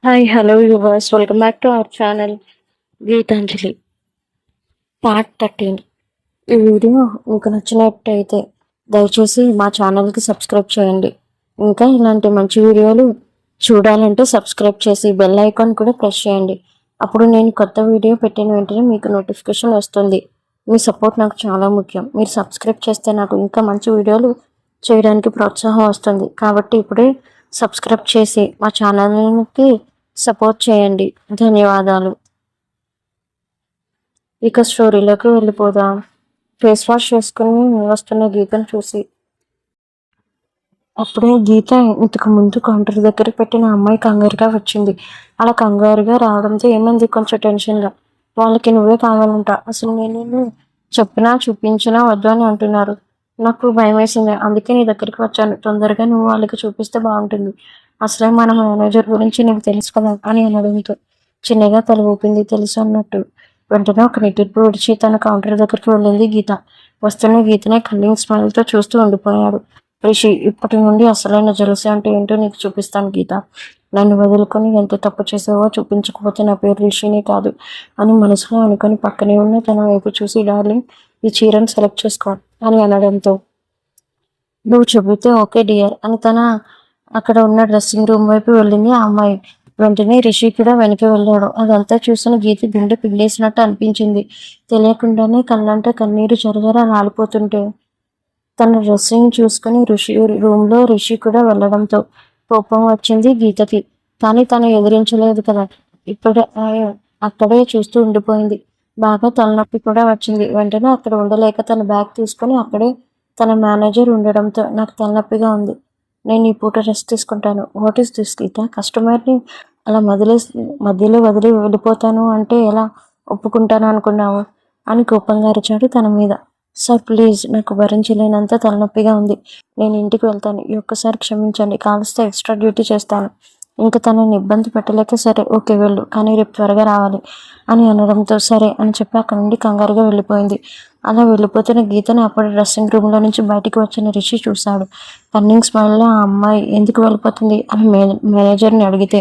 Hi hello yours welcome back to our channel Gitanjali part 13. ఈ video మీకు నచ్చినట్టయితే దయచేసి మా ఛానల్కి సబ్స్క్రైబ్ చేయండి. ఇంకా ఇలాంటి మంచి వీడియోలు చూడాలంటే సబ్స్క్రైబ్ చేసి బెల్ ఐకాన్ కూడా ప్రెస్ చేయండి. అప్పుడు నేను కొత్త వీడియో పెట్టిన వెంటనే మీకు నోటిఫికేషన్ వస్తుంది. మీ సపోర్ట్ నాకు చాలా ముఖ్యం. మీరు సబ్స్క్రైబ్ చేస్తే నాకు ఇంకా మంచి వీడియోలు చేయడానికి ప్రోత్సాహం వస్తుంది. కాబట్టి ఇప్పుడే సబ్స్క్రైబ్ చేసి మా ఛానల్కి సపోర్ట్ చేయండి. ధన్యవాదాలు. ఇక స్టోరీలోకి వెళ్ళిపోదాం. ఫేస్ వాష్ చేసుకుని వస్తున్న గీతను చూసి అప్పుడే గీత ఇంతకు ముందు కౌంటర్ దగ్గర పెట్టిన అమ్మాయి కంగారుగా వచ్చింది. అలా కంగారుగా రావడంతో ఏమైంది, కొంచెం టెన్షన్గా. వాళ్ళకి నువ్వే కావాలంట. అసలు నేను చెప్పినా చూపించినా వద్దు అని అంటున్నారు. నాకు భయం వేసింది, అందుకే నీ దగ్గరికి వచ్చాను. తొందరగా నువ్వు వాళ్ళకి చూపిస్తే బాగుంటుంది. అసలే మన మేనేజర్ గురించి నీకు తెలుసు కదా అని అనడంతో చిన్నగా తల ఊపింది తెలుసు అన్నట్టు. వెంటనే ఒక నిట్టూర్పు విడిచి తన కౌంటర్ దగ్గరికి వెళ్ళింది గీత. వస్తున్న గీతనే కన్నింగ్ స్మైల్తో చూస్తూ ఉండిపోయాడు రిషి. ఇప్పటి నుండి అసలైన జలసి అంటే ఏంటో నీకు చూపిస్తాను గీత. నన్ను వదులుకొని ఎంత తప్పు చేసావో చూపించకపోతే నా పేరు రిషిని కాదు అని మనసులో అనుకొని పక్కనే ఉన్న తన వైపు చూసి, డార్లింగ్ ఈ చీరను సెలెక్ట్ చేసుకో అని అనడంతో, నువ్వు చెబితే ఓకే డియర్ అని తన అక్కడ ఉన్న డ్రెస్సింగ్ రూమ్ వైపు వెళ్ళింది ఆ అమ్మాయి. వెంటనే రిషి కూడా వెనక్కి వెళ్ళాడు. అదంతా చూసిన గీత గుండె పిల్లేసినట్టు అనిపించింది. తెలియకుండానే కళ్ళంటే కన్నీరు జరజర రాలిపోతుంటే తన డ్రెస్సింగ్ చూసుకుని రూమ్ లో రిషి కూడా వెళ్ళడంతో కోపం వచ్చింది గీతకి. కానీ తను ఎదిరించలేదు కదా. ఇప్పుడు అక్కడే చూస్తూ ఉండిపోయింది. బాగా తలనొప్పి కూడా వచ్చింది. వెంటనే అక్కడ ఉండలేక తన బ్యాగ్ తీసుకొని అక్కడే తన మేనేజర్ ఉండడంతో, నాకు తలనొప్పిగా ఉంది, నేను ఈ పూట రెస్ట్ తీసుకుంటాను. వాట్ ఈస్ దిస్ గీత? కస్టమర్ని అలా మధ్యలో వదిలి వెళ్ళిపోతాను అంటే ఎలా ఒప్పుకుంటాను అనుకున్నావు అని కోపంగా అరిచాడు తన మీద. సార్ ప్లీజ్, నాకు భరించలేనంత తలనొప్పిగా ఉంది. నేను ఇంటికి వెళ్తాను. ఈ ఒక్కసారి క్షమించండి. కావలిస్తే ఎక్స్ట్రా డ్యూటీ చేస్తాను. ఇంకా తనని ఇబ్బంది పెట్టలేక సరే ఓకే వెళ్ళు, కానీ రేపు త్వరగా రావాలి అని అనడంతో సరే అని చెప్పి అక్కడి నుండి కంగారుగా వెళ్ళిపోయింది. అలా వెళ్ళిపోతున్న గీతని అప్పుడు డ్రెస్సింగ్ రూమ్లో నుంచి బయటికి వచ్చిన రిషి చూశాడు. కన్నింగ్ స్మైల్లో ఆ అమ్మాయి ఎందుకు వెళ్ళిపోతుంది అని మేనేజర్ని అడిగితే,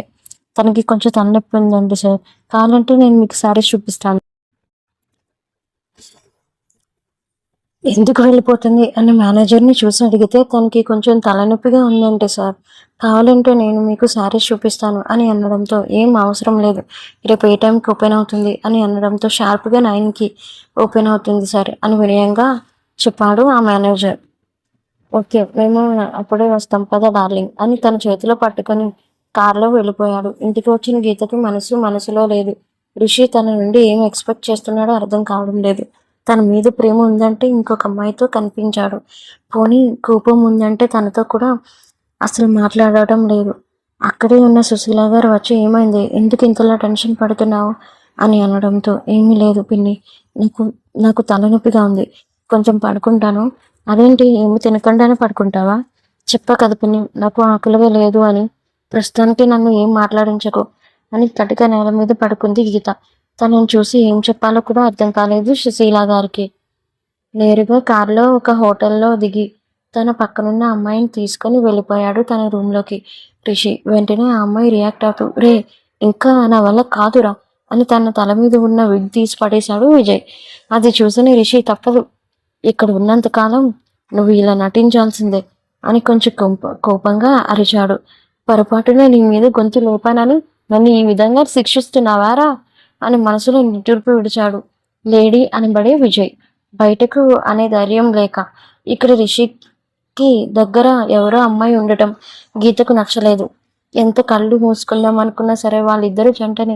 తనకి కొంచెం తలనొప్పి ఉందండి సార్, కావాలంటే నేను మీకు సారీస్ చూపిస్తాను. ఎందుకు వెళ్ళిపోతుంది అని మేనేజర్ని చూసి అడిగితే, తనకి కొంచెం తలనొప్పిగా ఉందంటే సార్, కావాలంటే నేను మీకు శారీస్ చూపిస్తాను అని అనడంతో, ఏం అవసరం లేదు, రేపు ఏ టైంకి ఓపెన్ అవుతుంది అని అనడంతో, షార్ప్గా 9కి ఓపెన్ అవుతుంది సార్ అని వినయంగా చెప్పాడు ఆ మేనేజర్. ఓకే, మేము అప్పుడే వస్తాం కదా డార్లింగ్ అని తన చేతిలో పట్టుకొని కార్లో వెళ్ళిపోయాడు. ఇంటికి వచ్చిన గీతకి మనసులో లేదు. రిషి తన నుండి ఏం ఎక్స్పెక్ట్ చేస్తున్నాడో అర్థం కావడం లేదు. తన మీద ప్రేమ ఉందంటే ఇంకొక అమ్మాయితో కనిపించాడు. పోనీ కోపం ఉందంటే తనతో కూడా అసలు మాట్లాడటం లేదు. అక్కడే ఉన్న సుశీల గారు వచ్చి, ఏమైంది, ఎందుకు ఇంతలా టెన్షన్ పడుతున్నావు అని అనడంతో, ఏమీ లేదు పిన్ని, నాకు నాకు తలనొప్పిగా ఉంది, కొంచెం పడుకుంటాను. అదేంటి, ఏమి తినకుండానే పడుకుంటావా? చెప్పా కదా పిన్ని, నాకు ఆకలిగా లేదు అని. ప్రస్తుతానికి నన్ను ఏం మాట్లాడించకు అని గట్టిగా నేల మీద పడుకుంది గీత. తనని చూసి ఏం చెప్పాలో కూడా అర్థం కాలేదు సుశీల గారికి. నేరుగా కారులో ఒక హోటల్లో దిగి తన పక్కనున్న అమ్మాయిని తీసుకొని వెళ్ళిపోయాడు తన రూమ్లోకి రిషి. వెంటనే ఆ అమ్మాయి రియాక్ట్ అవుతూ, రే, ఇంకా నా వల్ల కాదురా అని తన తల మీద ఉన్న విగ్ తీసి పడేశాడు విజయ్. అది చూసిన రిషి, తప్పదు, ఇక్కడ ఉన్నంతకాలం నువ్వు ఇలా నటించాల్సిందే అని కొంచెం కోపంగా అరిచాడు. పొరపాటున నీ మీద గొంతు లేపానని నన్ను ఈ విధంగా శిక్షిస్తున్నావారా అని మనసులో నిట్టూర్పు విడిచాడు లేడీ అనబడే విజయ్. బయటకు అనే ధైర్యం లేక ఇక్కడ రిషికి దగ్గర ఎవరో అమ్మాయి ఉండటం గీతకు నచ్చలేదు. ఎంత కళ్ళు మూసుకుందాం అనుకున్నా సరే వాళ్ళిద్దరూ జంటని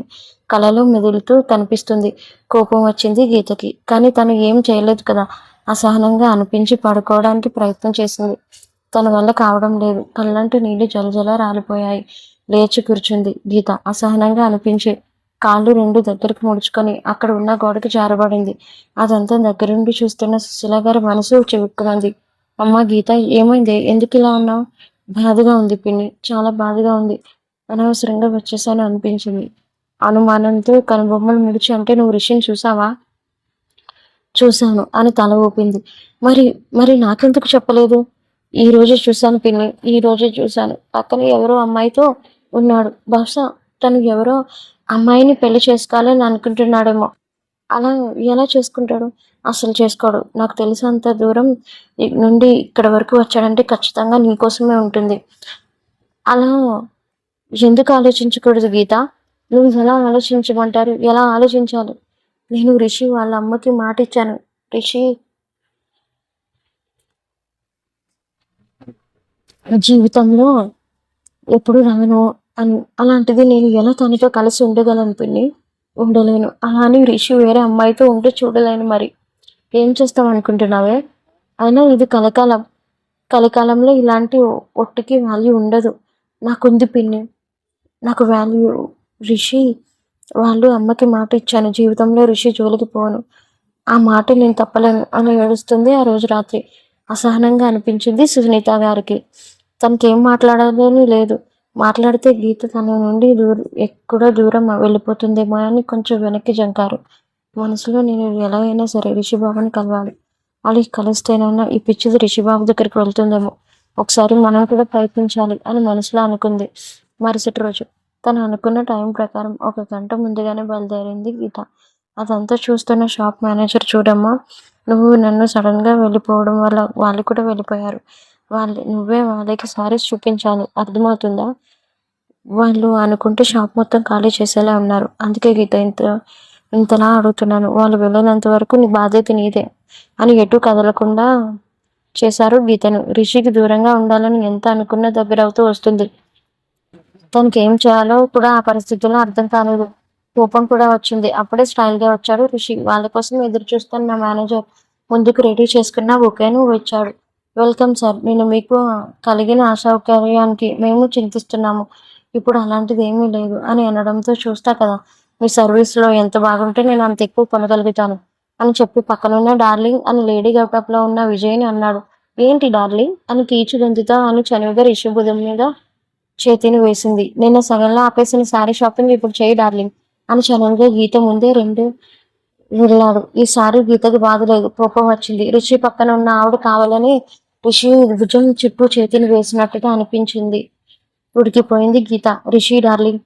కలలో మెదులుతూ కనిపిస్తుంది. కోపం వచ్చింది గీతకి, కానీ తను ఏం చేయలేదు కదా. అసహనంగా అనిపించి పడుకోవడానికి ప్రయత్నం చేసింది. తన వల్ల కావడం లేదు. కళ్ళంటూ నీళ్లు జలజల రాలిపోయాయి. లేచి కూర్చుంది గీత. అసహనంగా అనిపించి కాళ్ళు రెండు దగ్గరికి ముడుచుకొని అక్కడ ఉన్న గోడకి జారబడింది. అదంతా దగ్గరుండి చూస్తున్న సుశీల గారి మనసు చివుక్కుమంది. అమ్మ గీత, ఏమైంది, ఎందుకు ఇలా ఉన్నావు? బాధగా ఉంది పిన్ని, చాలా బాధగా ఉంది. అనవసరంగా వచ్చేసాను అనిపించింది. అనుమానంతో కనుబొమ్మలు ముడిచి, అంటే నువ్వు రిషిని చూసావా? చూశాను అని తల ఊపింది. మరి మరి నాకెందుకు చెప్పలేదు? ఈ రోజే చూశాను పిన్ని, ఈ రోజే చూశాను. పక్కన ఎవరో అమ్మాయితో ఉన్నాడు. బహుశా తను ఎవరో అమ్మాయిని పెళ్లి చేసుకోవాలని అనుకుంటున్నాడేమో. అలా ఎలా చేసుకుంటాడు? అసలు చేసుకోడు. నాకు తెలిసినంత దూరం నుండి ఇక్కడి వరకు వచ్చాడంటే ఖచ్చితంగా నీకోసమే ఉంటుంది. అలా ఎందుకు ఆలోచించకూడదు గీత? నువ్వు ఎలా ఆలోచించమంటారు? ఎలా ఆలోచించాలి? నేను రిషి వాళ్ళ అమ్మకి మాటిచ్చాను. రిషి జీవితంలో ఎప్పుడు రాను అలాంటిది నేను ఎలా తనతో కలిసి ఉండగలను పిన్ని? ఉండలేను. అలా అని రిషి వేరే అమ్మాయితో ఉంటే చూడలేను మరి. ఏం చేస్తాం అనుకుంటున్నావే? అయినా ఇది కలకాలం. కలికాలంలో ఇలాంటి ఒట్టుకి వాల్యూ ఉండదు. నాకుంది పిన్ని. నాకు వాల్యూ రిషి వాళ్ళు అమ్మకి మాట ఇచ్చాను. జీవితంలో రిషి జోలికి పోను. ఆ మాట నేను తప్పలేను అని ఏడుస్తుంది ఆ రోజు రాత్రి. అసహనంగా అనిపించింది సునీత గారికి. తనకేం మాట్లాడాలని లేదు. మాట్లాడితే గీత తన నుండి ఎక్కడో దూరం వెళ్ళిపోతుందేమో అని కొంచెం వెనక్కి జంకారు. మనసులో నేను ఎలా అయినా సరే రిషిబాబుని కలవాలి. అలా కలిస్తేనన్నా ఈ పిచ్చిది రిషిబాబు దగ్గరికి వెళ్తుందేమో. ఒకసారి మనం కూడా ప్రయత్నించాలి అని మనసులో అనుకుంది. మరుసటి రోజు తను అనుకున్న టైం ప్రకారం 1 గంట ముందుగానే బయలుదేరింది గీత. అదంతా చూస్తున్న షాప్ మేనేజర్, చూడమ్మా, నువ్వు నన్ను సడన్గా వెళ్ళిపోవడం వల్ల వాళ్ళు కూడా వెళ్ళిపోయారు. నువ్వే వాళ్ళకి సారీస్ చూపించాలి, అర్థమవుతుందా? వాళ్ళు అనుకుంటే షాప్ మొత్తం ఖాళీ చేసేలా ఉన్నారు. అందుకే గీత ఇంతలా అడుగుతున్నాను. వాళ్ళు వెళ్ళినంత వరకు నీ బాధ్యత నీదే అని ఎటు కదలకుండా చేశారు గీతను. రిషికి దూరంగా ఉండాలని ఎంత అనుకున్నా దగ్గరవుతూ వస్తుంది. తనకి ఏం చేయాలో కూడా ఆ పరిస్థితుల్లో అర్థం కాలేదు. కోపం కూడా వచ్చింది. అప్పుడే స్టైల్గా వచ్చాడు రిషి. వాళ్ళ కోసం ఎదురు చూస్తున్న మేనేజర్ ముందుకు రెడీ చేసుకున్న బొకేను వచ్చాడు. వెల్కమ్ సార్, నేను మీకు కలిగిన అసౌకర్యానికి మేము చింతిస్తున్నాము. ఇప్పుడు అలాంటిది ఏమీ లేదు అని అనడంతో, చూస్తా కదా మీ సర్వీస్లో ఎంత బాగుంటే నేను అంత ఎక్కువ కొనగలుగుతాను అని చెప్పి పక్కనున్న డార్లింగ్ అని లేడీ గెటప్లో ఉన్న విజయ్ని అన్నాడు. ఏంటి డార్లింగ్ అని కీచుగొంతుతో అని చనువుగా రిషి బుధం మీద చేతిని వేసింది. నిన్న సగంలో ఆపేసిన శారీ షాపింగ్ ఇప్పుడు చేయి డార్లింగ్ అని చనువుగా గీత ముందే వెళ్ళాడు. ఈసారి గీతకి బాధ లేదు, కోపం వచ్చింది. రిషి పక్కన ఉన్న ఆవిడ కావాలని రిషి భుజం చుట్టూ చేతిని వేసినట్టుగా అనిపించింది. ఉడికిపోయింది గీత. రిషి డార్లింగ్,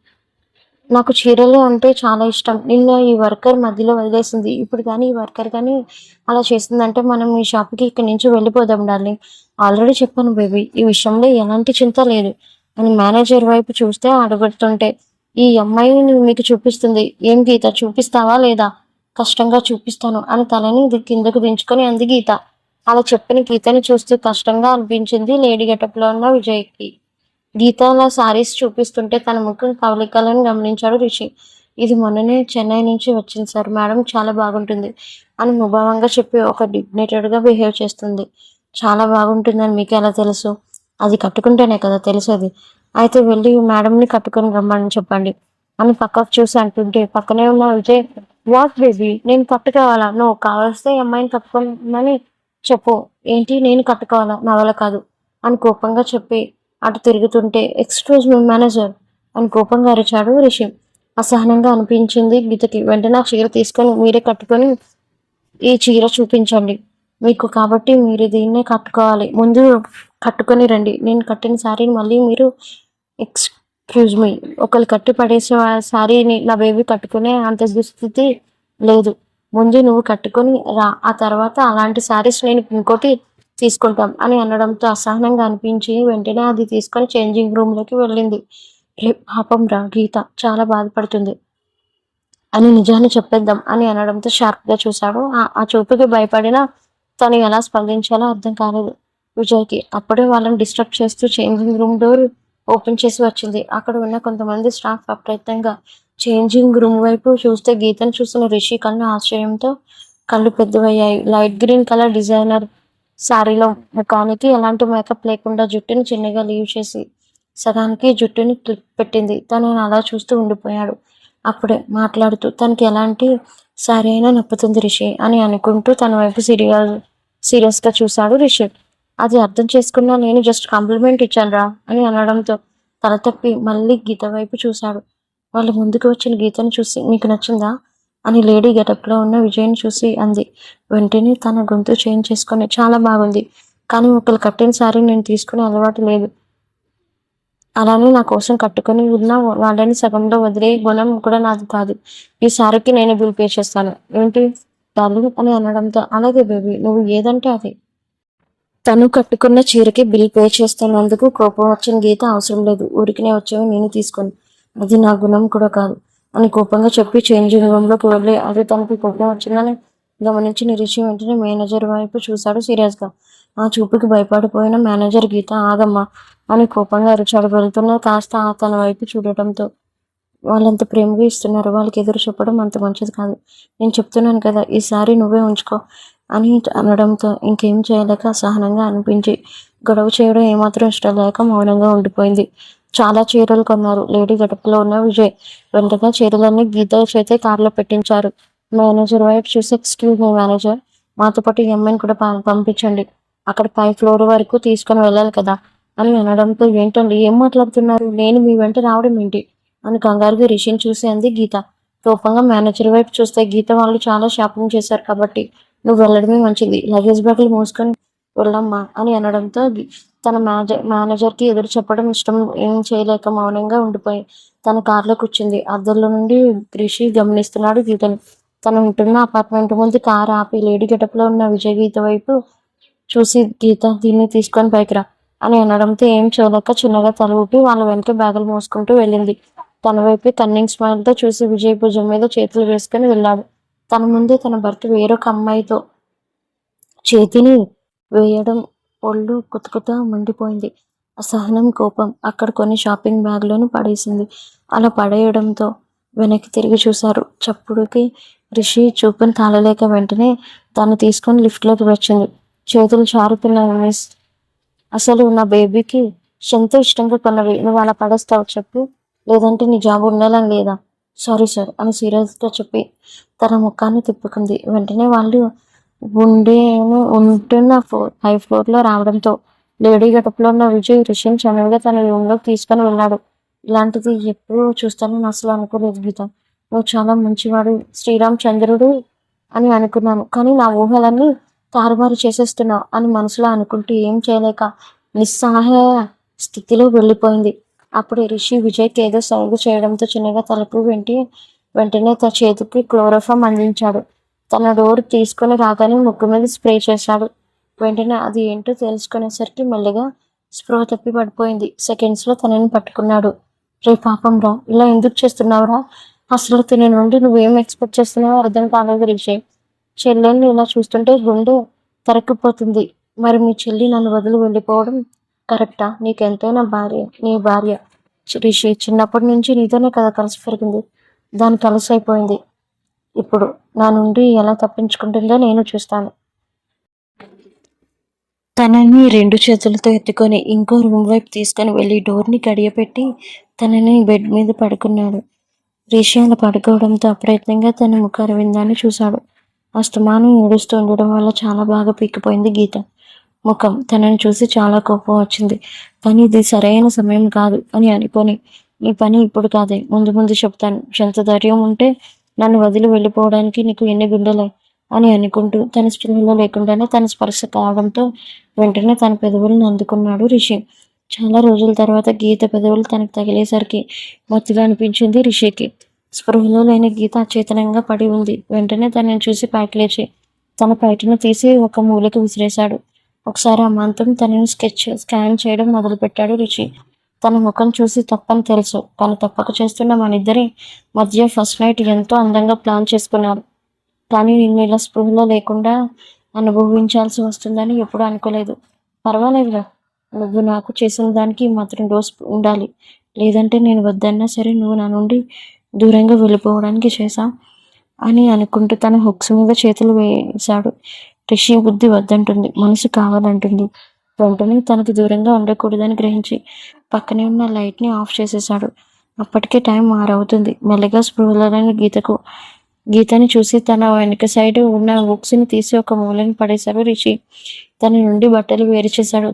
నాకు చీరలు అంటే చాలా ఇష్టం. నిన్న ఈ వర్కర్ మధ్యలో వదిలేసింది. ఇప్పుడు కానీ ఈ వర్కర్ కానీ అలా చేసిందంటే మనం ఈ షాప్కి ఇక్కడి నుంచి వెళ్ళిపోదాం డార్లింగ్. ఆల్రెడీ చెప్పాను బేబీ, ఈ విషయంలో ఎలాంటి చింత లేదు అని మేనేజర్ వైపు చూస్తే అడుగుతుంటే, ఈ అమ్మాయిని మీకు చూపిస్తుంది. ఏం గీత, చూపిస్తావా లేదా? కష్టంగా చూపిస్తాను అని తలని కిందకు దించుకొని అంది గీత. అలా చెప్పిన గీతని చూస్తూ కష్టంగా అనిపించింది లేడీ గెటప్లో ఉన్న విజయ్కి. గీత అలా సారీస్ చూపిస్తుంటే తన ముఖం కవలికలను గమనించాడు రిషి. ఇది మొన్ననే చెన్నై నుంచి వచ్చింది సార్, మేడం చాలా బాగుంటుంది అని ముభావంగా చెప్పి ఒక డిగ్నేటెడ్గా బిహేవ్ చేస్తుంది. చాలా బాగుంటుందని మీకు ఎలా తెలుసు? అది కట్టుకుంటేనే కదా తెలిసేది. అయితే వెళ్ళి మేడంని కట్టుకొని రమ్మని చెప్పండి అని పక్కకు చూసి అంటుంటే, పక్కనే ఉన్న విజయ్, వాట్ బేబీ, నేను కట్టుకోవాలా? నువ్వు కావలిస్తే అమ్మాయిని కట్టుకోమని చెప్పు. ఏంటి నేను కట్టుకోవాలా? నా వల్ల కాదు అని కోపంగా చెప్పి అటు తిరుగుతుంటే, ఎక్స్క్యూజ్ మీ మేనేజర్ అని కోపంగా అరిచాడు రిషి. అసహనంగా అనిపించింది గీతకి. వెంటనే ఆ చీర తీసుకొని మీరే కట్టుకొని ఈ చీర చూపించండి మీకు కాబట్టి మీరు దీన్నే కట్టుకోవాలి. ముందు కట్టుకొని రండి. నేను కట్టిన శారీని మళ్ళీ మీరు ఎక్స్క్యూజ్ మీ ఒకళ్ళు కట్టి పడేసే శారీని నా బేబీ కట్టుకునే అంత దుస్థితి లేదు. ముందు నువ్వు కట్టుకొని రా, ఆ తర్వాత అలాంటి శారీస్ నేను ఇంకోటి తీసుకుంటాం అని అనడంతో అసహనంగా అనిపించి వెంటనే అది తీసుకొని చేంజింగ్ రూమ్లోకి వెళ్ళింది. పాపం రా, గీత చాలా బాధపడుతుంది అని నిజాన్ని చెప్పేద్దాం అని అనడంతో షార్ప్గా చూశాడు. ఆ చూపుకి భయపడిన తను ఎలా స్పందించాలో అర్థం కాలేదు విజయ్కి. అప్పుడే వాళ్ళని డిస్టర్బ్ చేస్తూ చేంజింగ్ రూమ్ డోర్ ఓపెన్ చేసి వచ్చింది. అక్కడ ఉన్న కొంతమంది స్టాఫ్ అప్రయత్నంగా చేంజింగ్ రూమ్ వైపు చూస్తే గీతను చూసిన రిషి కళ్ళు ఆశ్చర్యంతో కళ్ళు పెద్దవయ్యాయి. లైట్ గ్రీన్ కలర్ డిజైనర్ శారీలో ముఖానికి ఎలాంటి మేకప్ లేకుండా జుట్టుని చిన్నగా లీవ్ చేసి సగానికి జుట్టుని క్లిప్ పెట్టింది. తను అలా చూస్తూ ఉండిపోయాడు. అప్పుడే మాట్లాడుతూ, తనకి ఎలాంటి శారీ అయినా నప్పుతుంది రిషి అని అనుకుంటూ తన వైపు సీరియస్గా చూశాడు రిషి. అది అర్థం చేసుకున్నా నేను జస్ట్ కాంప్లిమెంట్ ఇచ్చాను రా అని అనడంతో తల తప్పి మళ్ళీ గీత వైపు చూశాడు. వాళ్ళు ముందుకు వచ్చిన గీతను చూసి, మీకు నచ్చిందా అని లేడీ గెటప్లో ఉన్న విజయ్ని చూసి అంది. వెంటనే తన గొంతు చేంజ్ చేసుకొని, చాలా బాగుంది, కానీ ఒకళ్ళు కట్టిన శారీ నేను తీసుకునే అలవాటు లేదు అలానే నా కోసం కట్టుకొని ఉన్న వాళ్ళని సగంలో వదిలే గుణం కూడా నాది కాదు. ఈసారికి నేను బిల్ పే చేస్తాను. ఏంటి డార్లింగ్ అని అనడంతో, అలాగే బేబీ నువ్వు ఏదంటే అది. తను కట్టుకున్న చీరకి బిల్ పే చేస్తున్నందుకు కోపం వచ్చిన గీత, అవసరం లేదు ఊరికినే వచ్చేవి నేను తీసుకొని, అది నా గుణం కూడా కాదు అని కోపంగా చెప్పి చేంజింగ్ రూమ్లోకి వెళ్ళి, అది తనకి కోపం వచ్చిందని గమనించిన రిషి వెంటనే మేనేజర్ వైపు చూశాడు సీరియస్గా. ఆ చూపుకి భయపడిపోయిన మేనేజర్, గీత ఆగమ్మా అని కోపంగా అరిచాడు. వెళ్తున్న కాస్త తన వైపు చూడటంతో, వాళ్ళంత ప్రేమగా ఇస్తున్నారు, వాళ్ళకి ఎదురు చెప్పడం అంత మంచిది కాదు. నేను చెప్తున్నాను కదా, ఈసారి నువ్వే ఉంచుకో అని అనడంతో ఇంకేం చేయలేక అసహనంగా అనిపించి గొడవ చేయడం ఏమాత్రం ఇష్టం లేక మౌనంగా ఉండిపోయింది. చాలా చీరలు కొన్నారు లేడీ గడపలో ఉన్న విజయ్. వెంటనే చీరలన్నీ గీత చేతే కారులో పెట్టించారు. మేనేజర్ వైపు చూసి, ఎక్స్క్యూజ్ మీ మేనేజర్, మాతో పాటు ఈ అమ్మాయిని కూడా పంపించండి, అక్కడ పై ఫ్లోర్ వరకు తీసుకొని వెళ్ళాలి కదా అని అనడంతో, ఏంటండి ఏం మాట్లాడుతున్నారు, నేను మీ వెంట రావడం ఏంటి అని కంగారుగా రిషిని చూసి అంది గీత. కోపంగా మేనేజర్ వైపు చూస్తే, గీత వాళ్ళు చాలా షాపింగ్ చేశారు కాబట్టి నువ్వు వెళ్ళడమే మంచిది, లగేజ్ బ్యాగులు మోసుకొని వెళ్ళమ్మా అని అనడంతో తన మేనేజర్కి ఎదురు చెప్పడం ఇష్టం ఏం చేయలేక మౌనంగా ఉండిపోయి తన కారులో కూర్చుంది. అద్దంలో నుండి రిషి గమనిస్తున్నాడు గీతను. తను ఉంటున్న అపార్ట్మెంట్ ముందు కారు ఆపి లేడీ గెటప్లో ఉన్న విజయ్ గీత వైపు చూసి, గీత దీన్ని తీసుకొని పైకి రా అని అనడంతో ఏం చూడలేక చిన్నగా తల ఊపి వాళ్ళ వెనక బ్యాగులు మోసుకుంటూ వెళ్ళింది. తన వైపు కన్నింగ్ స్మైల్తో చూసి విజయ్ భుజం మీద చేతులు వేసుకొని వెళ్ళాడు. తన ముందే తన భర్త వేరొక అమ్మాయితో చేతిని వేయడం ఒళ్ళు కుతకుతా మండిపోయింది. అసహనం, కోపం అక్కడ కొన్ని షాపింగ్ బ్యాగ్లను పడేసింది. అలా పడేయడంతో వెనక్కి తిరిగి చూశారు. చప్పుడుకి రిషి చూపుని తాళలేక వెంటనే తను తీసుకొని లిఫ్ట్లోకి వచ్చింది. చేతులు చారుతున్నాయి మిస్, అసలు నా బేబీకి ఎంతో ఇష్టంగా కొన్నవి నువ్వు అలా పడేస్తావు చెప్పు, లేదంటే నీ జాబ్ ఉండాలని లేదా. సారీ సార్ అని సీరియస్గా చెప్పి తన ముఖాన్ని తిప్పుకుంది. వెంటనే వాళ్ళు ఉంటున్న హై ఫ్లోర్లో రావడంతో లేడీ గడపలో ఉన్న విజయ్ రిషిని చనువుగా తన రూమ్లోకి తీసుకొని వెళ్ళాడు. ఇలాంటిది ఎప్పుడు చూస్తానని అసలు అనుకోలేదు గీత, నువ్వు చాలా మంచివాడు శ్రీరామ్ చంద్రుడు అని అనుకున్నాను, కానీ నా ఊహలన్నీ తారుమారు చేసేస్తున్నావు అని మనసులో అనుకుంటూ ఏం చేయలేక నిస్సహాయ స్థితిలో వెళ్ళిపోయింది. అప్పుడు రిషి విజయ్కి ఏదో సౌగు చేయడంతో చిన్నగా తలుపు వెంటనే తన చేతికి క్లోరోఫామ్ అందించాడు. తన డోర్ తీసుకొని రాగానే ముక్కు మీద స్ప్రే చేశాడు. వెంటనే అది ఏంటో తెలుసుకునేసరికి మెల్లగా స్పృహ తప్పి పడిపోయింది. సెకండ్స్లో తనని పట్టుకున్నాడు. రే పాపం రా, ఇలా ఎందుకు చేస్తున్నావురా, అసలు తిని నుండి నువ్వేం ఎక్స్పెక్ట్ చేస్తున్నావో అర్థం కాలేదు రిషి. చెల్లెల్ని ఇలా చూస్తుంటే గుండె తరక్కుపోతుంది. మరి మీ చెల్లి నన్ను వదిలి వెళ్ళిపోవడం కరెక్టా? నీకెంతైనా నీ భార్య రిషి, చిన్నప్పటి నుంచి నీతోనే కదా కలిసి పెరిగింది, దాని కలిసి అయిపోయింది. ఇప్పుడు నా నుండి ఎలా తప్పించుకుంటుందో నేను చూస్తాను. తనని 2 చేతులతో ఎత్తుకొని ఇంకో రూమ్ వైపు తీసుకొని వెళ్ళి డోర్ని గడియపెట్టి తనని బెడ్ మీద పడుకున్నాడు. రిషి అలా పడుకోవడంతో అప్రయత్నంగా తన ముఖ అరవిందాన్ని చూశాడు. అస్తమానం ఏడుస్తూ ఉండడం వల్ల చాలా బాగా పీకిపోయింది గీత ముఖం. తనని చూసి చాలా కోపం వచ్చింది. కానీ ఇది సరైన సమయం కాదు అని అనుకొని, నీ పని ఇప్పుడు కాదే, ముందు ముందు చెప్తాను, ఎంత ధైర్యం ఉంటే నన్ను వదిలి వెళ్ళిపోవడానికి నీకు ఎన్ని గుండెలే అని అనుకుంటూ తన స్పృహలో లేకుండానే తన స్పర్శ కావడంతో వెంటనే తన పెదవులను అందుకున్నాడు రిషి. చాలా రోజుల తర్వాత గీత పెదవులు తనకు తగిలేసరికి మత్తుగా అనిపించింది రిషికి. స్పృహలో లేని గీత అచేతనంగా పడి ఉంది. వెంటనే తనని చూసి పైకి లేచి తన పైటను తీసి ఒక మూలకి విసిరేశాడు. ఒకసారి అమాంతం తనని స్కాన్ చేయడం మొదలుపెట్టాడు రిషి. తన ముఖం చూసి తప్పని తెలుసు, తను తప్పక చేస్తున్న మన ఇద్దరి మధ్య ఫస్ట్ నైట్ ఎంతో అందంగా ప్లాన్ చేసుకున్నారు. కానీ నిన్ను ఇలా స్పృహలో లేకుండా అనుభవించాల్సి వస్తుందని ఎప్పుడూ అనుకోలేదు. పర్వాలేదురా, నువ్వు నాకు చేసిన దానికి మాత్రం డోస్ ఉండాలి, లేదంటే నేను వద్దన్నా సరే నువ్వు నా నుండి దూరంగా వెళ్ళిపోవడానికి చేశా అని అనుకుంటూ తన హుక్స్ మీద చేతులు వేశాడు. రిషి బుద్ధి వద్దంటుంది, మనసు కావాలంటుంది. వెంటనే తనకు దూరంగా ఉండకూడదని గ్రహించి పక్కనే ఉన్న లైట్ని ఆఫ్ చేసేశాడు. అప్పటికే టైం 6 అవుతుంది. మెల్లగా స్పృహలోని గీతని చూసి తన వెనక సైడ్ ఉన్న బుక్స్ని తీసి ఒక మూలని పడేశాడు రిషి. తన నుండి బట్టలు వేరు చేశాడు.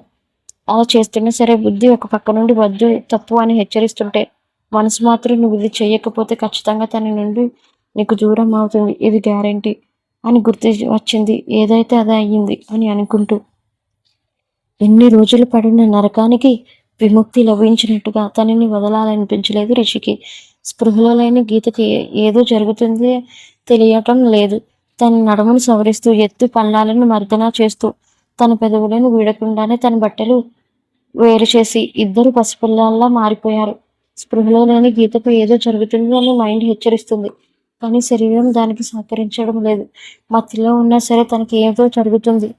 అలా చేస్తున్నా సరే బుద్ధి ఒక పక్క నుండి వద్దు, తప్పు అని హెచ్చరిస్తుంటే మనసు మాత్రం నువ్వు ఇది చేయకపోతే ఖచ్చితంగా తన నుండి నీకు దూరం అవుతుంది, ఇది గ్యారెంటీ అని గుర్తు వచ్చింది. ఏదైతే అదే అయ్యింది అని అనుకుంటూ ఎన్ని రోజులు పడిన నరకానికి విముక్తి లభించినట్టుగా తనని వదలాలనిపించలేదు రిషికి. స్పృహలో లేని గీతకి ఏదో జరుగుతుంది తెలియటం లేదు. తన నడుమును సవరిస్తూ ఎత్తు పల్లాలను మర్దనా చేస్తూ తన పెదవులను వీడకుండానే తన బట్టలు వేరు చేసి ఇద్దరు పసిపిల్లల్లా మారిపోయారు. స్పృహలో లేని గీతకు ఏదో జరుగుతుంది అని మైండ్ హెచ్చరిస్తుంది. కానీ శరీరం దానికి సహకరించడం లేదు. మత్తులో ఉన్నా సరే తనకి ఏదో జరుగుతుంది.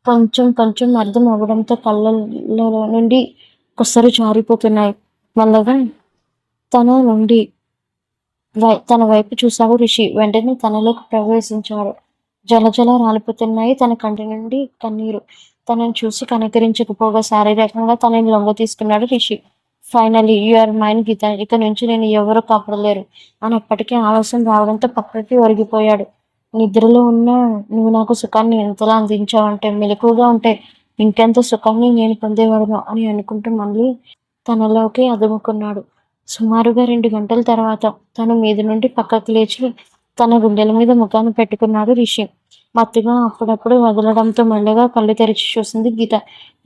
కొంచెం కొంచెం అర్థం అవ్వడంతో కళ్ళలో నుండి కొసరు జారిపోతున్నాయి. మెల్లగా తన నుండి తన వైపు చూశాడు రిషి. వెంటనే తనలోకి ప్రవేశించాడు. జలజల రాలిపోతున్నాయి తన కంటి నుండి కన్నీరు. తనని చూసి కనికరించకపోగా శారీరకంగా తనని లొంగ తీసుకున్నాడు Rishi. Finally you are mine Geetha, ఇక నుంచి నేను ఎవరూ కాపాడలేరు అని అప్పటికే ఆలస్యం రావడంతో పక్కకి ఒరిగిపోయాడు. నిద్రలో ఉన్న నువ్వు నాకు సుఖాన్ని ఎంతలా అందించావంటే, మెలకువగా ఉంటే ఇంకెంత సుఖాన్ని నేను పొందేవాడును అని అనుకుంటూ మళ్ళీ తనలోకి అదుముకున్నాడు. సుమారుగా 2 గంటల తర్వాత తను మీద నుండి పక్కకి లేచి తన గుండెల మీద ముఖాన్ని పెట్టుకున్నాడు రిషి. మత్తుగా అప్పుడప్పుడు వదలడంతో మెల్లగా కళ్ళు తెరిచి చూసింది గీత.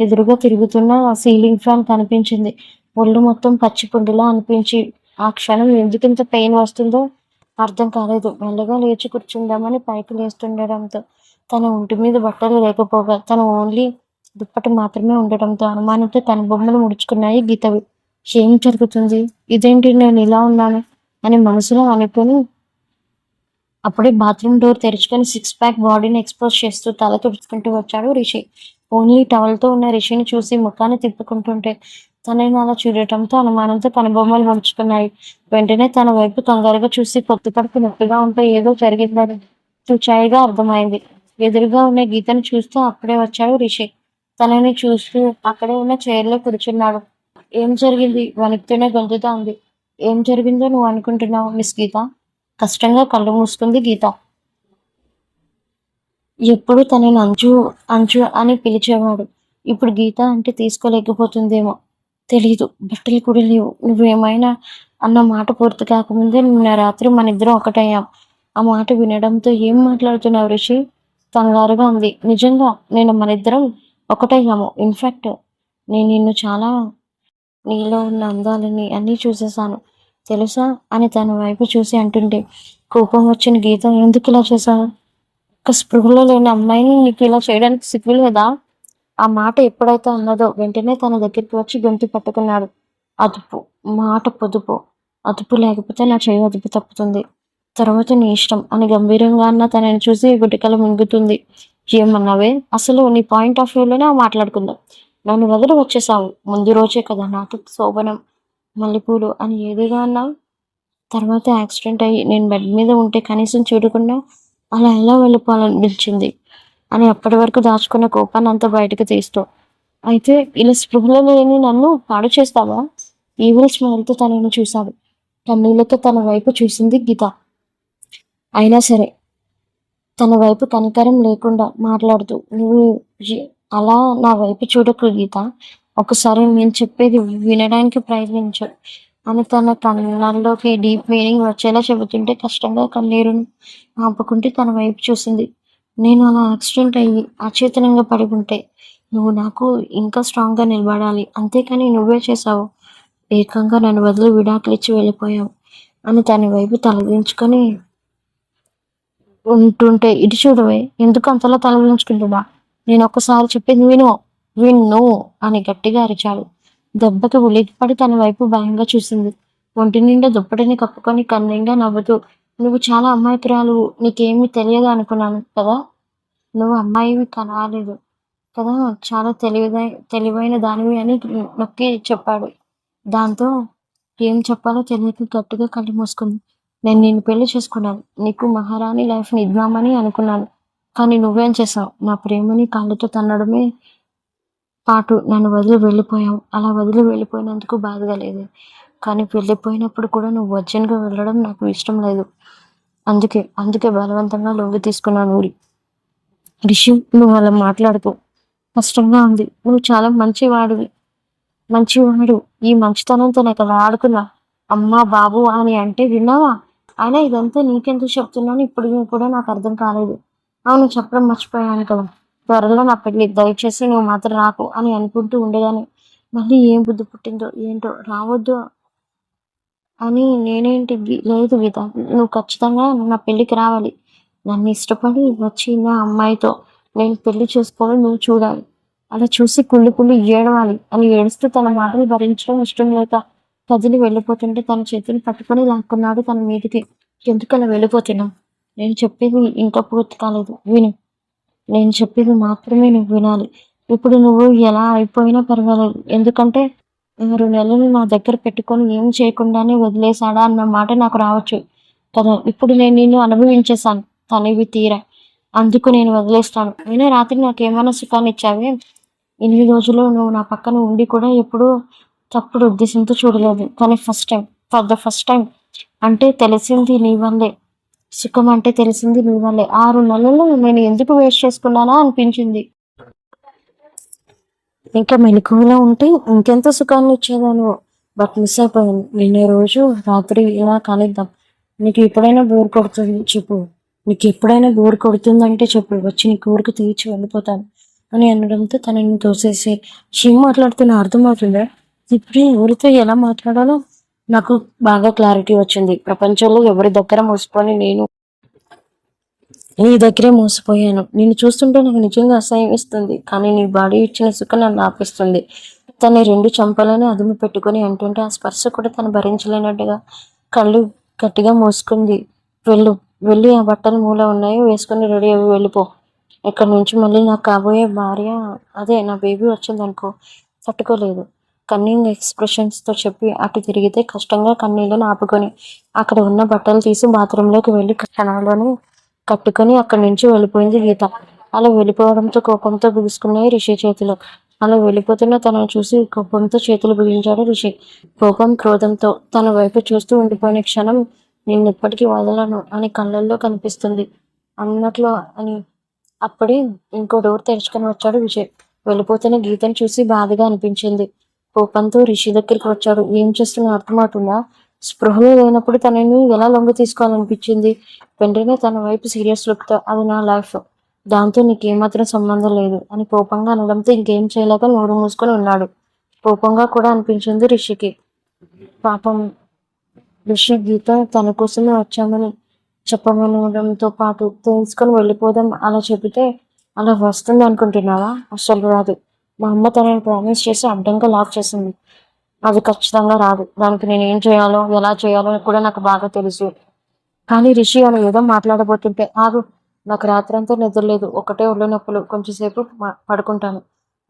ఎదురుగా తిరుగుతున్న ఆ సీలింగ్ ఫ్యాన్ కనిపించింది. ఒళ్ళు మొత్తం పచ్చి పుండులా అనిపించి ఆ క్షణం ఎందుకింత పెయిన్ వస్తుందో అర్థం కాలేదు. మెల్లగా లేచి కూర్చుందామని పైకి లేస్తుండడంతో తన ఒంటి మీద బట్టలు లేకపోగా తన ఓన్లీ దుప్పటి మాత్రమే ఉండటంతో అనుమానంతో తన బొమ్మలు ముడుచుకున్నాయి గీతవి. ఏం జరుగుతుంది, ఇదేంటి నేను ఇలా ఉన్నాను అని మనసులో అనుకుని అప్పుడే బాత్రూమ్ డోర్ తెరుచుకొని 6 ప్యాక్ బాడీని ఎక్స్పోజ్ చేస్తూ తల తుడుచుకుంటూ వచ్చాడు రిషి. ఓన్లీ టవల్తో ఉన్న రిషిని చూసి ముఖాన్ని తిప్పుకుంటుంటే తనని అలా చూడటంతో అనుమానంతో తన బొమ్మలు ముడుచుకున్నాయి. వెంటనే తన వైపు కంగారుగా చూసి పొత్తు కడుపు నొప్పిగా ఉంటే ఏదో జరిగిందని తుచాయిగా అర్థమైంది. ఎదురుగా ఉన్న గీతను చూస్తూ అప్పుడే వచ్చాడు రిషి. తనని చూస్తూ అక్కడే ఉన్న చైర్లో కూర్చున్నాడు. ఏం జరిగింది, వణికితేనే గొంతుతో ఉంది. ఏం జరిగిందో నువ్వు అనుకుంటున్నావు మిస్ గీత? కష్టంగా కళ్ళు మూసుకుంది గీత. ఎప్పుడు తనని అంచు అంచు అని పిలిచేవాడు. ఇప్పుడు గీత అంటే తీసుకోలేకపోతుందేమో తెలీదు. బట్టలు కూడా లేవు. నువ్వేమైనా అన్న మాట పూర్తి కాకముందే నిన్న రాత్రి మన ఇద్దరం ఒకటయ్యాం. ఆ మాట వినడంతో ఏం మాట్లాడుతున్నావు రిషి? కంగారుగా ఉంది. నిజంగా నేను మన ఇద్దరం ఒకటయ్యాము. ఇన్ఫాక్ట్ నేను నిన్ను చాలా నీలో ఉన్న అందాలని అన్నీ చూసేశాను తెలుసా అని తన వైపు చూసి అంటుంటే కోపం వచ్చిన గీత, ఎందుకు ఇలా చేశావు? ఒక స్పృహలో లేని అమ్మాయిని నీకు ఇలా చేయడానికి సిగ్గు లేదా? ఆ మాట ఎప్పుడైతే అన్నదో వెంటనే తన దగ్గరికి వచ్చి గొంతు పట్టుకున్నాడు. అదుపు, మాట పొదుపు. అదుపు లేకపోతే నా చేయి అదుపు తప్పుతుంది. తర్వాత నీ ఇష్టం అని గంభీరంగా అన్న తనని చూసి గుటికలు మింగుతుంది. ఏమన్నావే? అసలు నీ పాయింట్ ఆఫ్ వ్యూలోనే మాట్లాడుకుందాం. నన్ను వదిలి వచ్చేసావు. ముందు రోజే కదా నాతో శోభనం మల్లెపూలు అని ఏదేగా అన్నావు. తర్వాత యాక్సిడెంట్ అయ్యి నేను బెడ్ మీద ఉంటే కనీసం చూడకుండా అలా ఎలా వెళ్ళిపోవాలనిపించింది అని అప్పటి వరకు దాచుకున్న కోపాన్ని అంతా బయటకు తీస్తూ, అయితే ఇలా స్పృహలో లేని నన్ను పాడు చేస్తావా? ఈవిల్ స్మైల్తో తనని చూశాడు. కన్నీళ్లతో తన వైపు చూసింది గీత. అయినా సరే తన వైపు కనికరం లేకుండా మాట్లాడుతూ, నువ్వు అలా నా వైపు చూడకు గీత. ఒకసారి నేను చెప్పేది వినడానికి ప్రయత్నించు అని తన కళ్ళల్లోకి డీప్ మీనింగ్ వచ్చేలా చెబుతుంటే కష్టంగా కన్నీరుని ఆపుకుంటే తన వైపు చూసింది. నేను అలా యాక్సిడెంట్ అయ్యి అచేతనంగా పడి ఉంటే నువ్వు నాకు ఇంకా స్ట్రాంగ్గా నిలబడాలి. అంతేకాని నువ్వే చేశావు. ఏకంగా నన్ను వదిలి విడాకులు ఇచ్చి వెళ్ళిపోయావు అని తన వైపు తలదించుకొని ఉంటుంటే, ఇటు చూడవే ఎందుకు అంతలా తలదించుకుంటున్నా? నేను ఒక్కసారి చెప్పింది విన్ను అని గట్టిగా అరిచాడు. దెబ్బకి ఉలిక్కిపడి తన వైపు భయంగా చూసింది. ఒంటి నిండా దుప్పటిని కప్పుకొని కన్నీగా నవ్వుతూ, నువ్వు చాలా అమాయకురాలు, నీకేమీ తెలియదు అనుకున్నాను కదా. నువ్వు అమ్మాయివి కాలేదు కదా, చాలా తెలివైన దానివి అని నొక్కి చెప్పాడు. దాంతో ఏం చెప్పాలో తెలియక గట్టిగా కళ్ళు మూసుకుంది. నేను నిన్ను పెళ్లి చేసుకున్నాను. నీకు మహారాణి లైఫ్ని ఇద్దామని అనుకున్నాను. కానీ నువ్వేం చేసావు? నా ప్రేమని కాళ్ళతో తన్నడమే పాటు నన్ను వదిలి వెళ్ళిపోయావు. అలా వదిలి వెళ్ళిపోయినందుకు బాధగా లేదు. కానీ వెళ్ళిపోయినప్పుడు కూడా నువ్వు వర్జిన్‌గా వెళ్ళడం నాకు ఇష్టం లేదు. అందుకే బలవంతంగా లొంగి తీసుకున్నాను ఊరి. రిషి, నువ్వు అలా మాట్లాడుకో. కష్టంగా ఉంది. నువ్వు చాలా మంచివాడు. ఈ మంచితనంతో కదా ఆడుకున్నా. అమ్మా బాబు అని అంటే విన్నావా? అయినా ఇదంతా నీకెందుకు చెప్తున్నాను ఇప్పుడు కూడా నాకు అర్థం కాలేదు. అవును, చెప్పడం మర్చిపోయాను కదా. త్వరలో నా పెళ్లి. దయచేసి నువ్వు మాత్రం రాకు అని అనుకుంటూ ఉండేదాన్ని. మళ్ళీ ఏం బుద్ధి పుట్టిందో ఏంటో రావద్దు అని నేనేంటి లేదు గీత, నువ్వు ఖచ్చితంగా నా పెళ్ళికి రావాలి. నన్ను ఇష్టపడి వచ్చిన అమ్మాయితో నేను పెళ్లి చేసుకోవాలని నువ్వు చూడాలి. అలా చూసి కుళ్ళి కుళ్ళి ఏడవాలి అని ఏడుస్తూ తన మాటలు భరించడం ఇష్టం లేక కదిలి వెళ్ళిపోతుంటే తన చేతిని పట్టుకొని లాక్కున్నాడు తన మీదికి. ఎందుకలా వెళ్ళిపోతున్నావు? నేను చెప్పేది ఇంకా పూర్తి కాలేదు, విను. నేను చెప్పేది మాత్రమే నువ్వు వినాలి. ఇప్పుడు నువ్వు ఎలా అయిపోయినా పర్వాలేదు. ఎందుకంటే 6 నెలలు నా దగ్గర పెట్టుకొని ఏం చేయకుండానే వదిలేసాడా అన్న మాట నాకు రావచ్చు కదా! ఇప్పుడు నేను నిన్ను అనుభవించేశాను తనివి తీరా. అందుకు నేను వదిలేస్తాను. అయినా రాత్రి నాకేమైనా సుఖాన్నిచ్చావే? ఇన్ని రోజులు నువ్వు నా పక్కన ఉండి కూడా ఎప్పుడూ తప్పుడు ఉద్దేశంతో చూడలేదు. కానీ ఫర్ ద ఫస్ట్ టైం అంటే తెలిసింది నీ వల్లే. సుఖం అంటే తెలిసింది నీ వల్లే. 6 నెలలు నేను ఎందుకు వేస్ట్ చేసుకున్నానా అనిపించింది. ఇంకా మెలకువలో ఉంటే ఇంకెంత సుఖాన్ని ఇచ్చేదానివో. బట్ మిస్ అయిపోయాను. నిన్న రోజు రాత్రి ఇలా కానిద్దాం. నీకు ఎప్పుడైనా బోర్ కొడుతుంది చెప్పు. నీకు ఎప్పుడైనా బోర్ కొడుతుందంటే చెప్పు. వచ్చి నీ కోరిక తీర్చి వెళ్ళిపోతాను అని అనడంతో తనని తోసేసి ఏం మాట్లాడుతున్నా అర్థమవుతుందా? ఇప్పుడు ఎవరితో ఎలా మాట్లాడాలో నాకు బాగా క్లారిటీ వచ్చింది. ప్రపంచంలో ఎవరి దగ్గర మోసుకొని నేను నీ దగ్గరే మోసపోయాను. నిన్ను చూస్తుంటే నాకు నిజంగా అసహ్యం ఇస్తుంది. కానీ నీ బాడీ ఇచ్చిన సుఖం నన్ను ఆపిస్తుంది. తన 2 చెంపలను అదుము పెట్టుకొని అంటుంటే ఆ స్పర్శ కూడా తను భరించలేనట్టుగా కళ్ళు గట్టిగా మూసుకుంది. వెళ్ళు, వెళ్ళి ఆ బట్టలు మూల ఉన్నాయి వేసుకొని రెడీ అవి వెళ్ళిపో. ఇక్కడ నుంచి మళ్ళీ నాకు కాబోయే భార్య, అదే నా బేబీ వచ్చిందనుకో తట్టుకోలేదు. కన్నింగ్ ఎక్స్ప్రెషన్స్తో చెప్పి అటు తిరిగితే కష్టంగా కన్నీళ్ళను ఆపుకొని అక్కడ ఉన్న బట్టలు తీసి బాత్రూంలోకి వెళ్ళి క్షణంలోనే కట్టుకొని అక్కడి నుంచి వెళ్ళిపోయింది గీత. అలా వెళ్ళిపోవడంతో కోపంతో బిగుసుకున్నాయి రిషి చేతిలో. అలా వెళ్ళిపోతున్న తనను చూసి కోపంతో చేతులు బిగించాడు రిషి. కోపం క్రోధంతో తన వైపు చూస్తూ ఉండిపోయిన క్షణం నిన్నెప్పటికీ వదలను అని కళ్ళల్లో కనిపిస్తుంది అన్నట్లు అని. అప్పుడే ఇంకో డోర్ తెరుచుకొని వచ్చాడు విజయ్. వెళ్ళిపోతున్న గీతను చూసి బాధగా అనిపించింది. కోపంతో రిషి దగ్గరికి వచ్చాడు. ఏం చేస్తున్నా అర్థమవుతుందా? స్పృహలో లేనప్పుడు తనని ఎలా లొంగ తీసుకోవాలనిపించింది. వెంటనే తన వైపు సీరియస్ లుక్తో అది నా లైఫ్, దాంతో నీకేమాత్రం సంబంధం లేదు అని కోపంగా అనడంతో ఇంకేం చేయలేక నోరు మూసుకొని ఉన్నాడు. కోపంగా కూడా అనిపించింది రిషికి. పాపం రిషి గీత తన కోసమే వచ్చామని చెప్పమనడంతో పాటు తెలుసుకొని వెళ్ళిపోదాం అలా చెబితే అలా వస్తుంది అనుకుంటున్నావా? అస్సలు రాదు. మా అమ్మ తనని ప్రామిస్ చేసి అడ్డంగా లాక్ చేసింది. అది ఖచ్చితంగా రాదు. దానికి నేను ఏం చేయాలో ఎలా చేయాలో కూడా నాకు బాగా తెలుసు. కానీ రిషి అలా ఏదో మాట్లాడబోతుంటే ఆగు, నాకు రాత్రంతా నిద్రలేదు, ఒకటే ఒళ్ళు నొప్పులు, కొంచెంసేపు పడుకుంటాను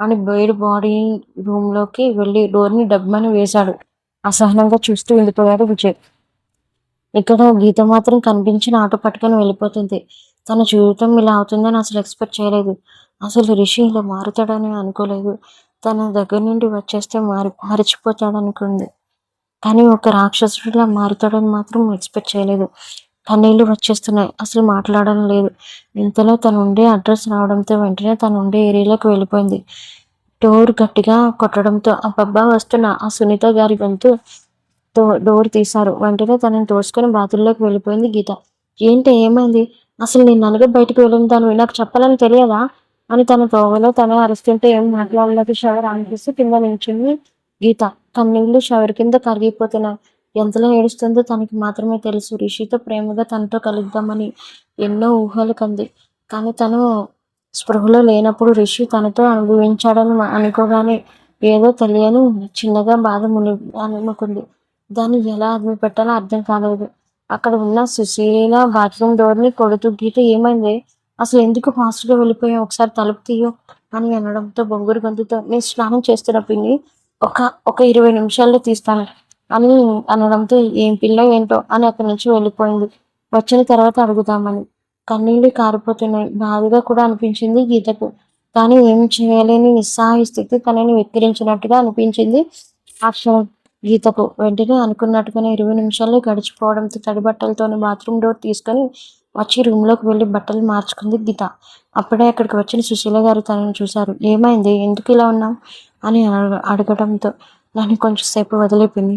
అని బయట బాడీ రూమ్లోకి వెళ్ళి డోర్ని డబ్బని వేశాడు. అసహనంగా చూస్తూ వెళ్ళిపోయాడు విజయ్. ఇక్కడ గీత మాత్రం కనిపించిన ఆటో పట్టుకొని వెళ్ళిపోతుంది. తన జీవితం ఇలా అవుతుందని అసలు ఎక్స్పెక్ట్ చేయలేదు. అసలు రిషి ఇలా మారుతాడని అనుకోలేదు. తన దగ్గర నుండి వచ్చేస్తే మరిచిపోతాడనుకుంది. కానీ ఒక రాక్షసుడిలా మారుతాడని మాత్రం ఎక్స్పెక్ట్ చేయలేదు. కన్నీళ్లు వచ్చేస్తున్నాయి. అసలు మాట్లాడడం లేదు. ఇంతలో తను ఉండే అడ్రస్ రావడంతో వెంటనే తను ఉండే ఏరియాలోకి వెళ్ళిపోయింది. డోర్ గట్టిగా కొట్టడంతో అబ్బబ్బా వస్తున్న ఆ సునీత గారి గొంతు డోర్ తీశారు. వెంటనే తనని తోసుకొని బాత్రూంలోకి వెళ్ళిపోయింది గీత. ఏంటి ఏమైంది? అసలు నేను నలుగురు బయటకు వెళ్ళిన దానివి నాకు చెప్పాలని తెలియదా అని తన తోవలో తనే అరుస్తుంటే ఏం మాట్లాడలేదు. షవర్ అనిపిస్తూ కింద నిల్చుంది గీత. కన్నీళ్లు షవర్ కింద కరిగిపోతున్నాయి. ఎంతలో ఏడుస్తుందో తనకి మాత్రమే తెలుసు. రిషితో ప్రేమగా తనతో కలుద్దామని ఎన్నో ఊహలు కంది. కానీ తను స్పృహలో లేనప్పుడు రిషి తనతో అనుభవించాడని అనుకోగానే ఏదో తెలియని చిన్నగా బాధ అనుకుంది. దాన్ని ఎలా అదుపు పెట్టాలో అర్థం కాలేదు. అక్కడ ఉన్న సుశీల బాత్రూమ్ డోర్ని కొడుతూ గీత ఏమైంది? అసలు ఎందుకు ఫాస్ట్గా వెళ్ళిపోయావు? ఒకసారి తలుపు తీయు అని అనడంతో బొంగురు గొంతుతో నేను స్నానం చేస్తున్న పిన్ని ఒక ఒక 20 నిమిషాల్లో తీస్తాను అని అనడంతో ఏం పిల్ల ఏంటో అని అక్కడి నుంచి వెళ్ళిపోయింది. వచ్చిన తర్వాత అడుగుదామని. కన్నీళ్లు కారిపోతున్నాయి. బాధగా కూడా అనిపించింది గీతకు. కానీ ఏం చేయలేని నిస్సహాయ స్థితి తనని వెక్కిరించినట్టుగా అనిపించింది ఆ క్షణం గీతకు. వెంటనే అనుకున్నట్టుగానే 20 నిమిషాల్లో గడిచిపోవడంతో తడి బట్టలతోనే బాత్రూమ్ డోర్ తీసుకొని వచ్చి రూమ్లోకి వెళ్ళి బట్టలు మార్చుకుంది గీత. అప్పుడే అక్కడికి వచ్చిన సుశీల గారు తనని చూశారు. ఏమైంది? ఎందుకు ఇలా ఉన్నావు అని అడగడంతో నన్ను కొంచెం సేపు వదిలేపింది.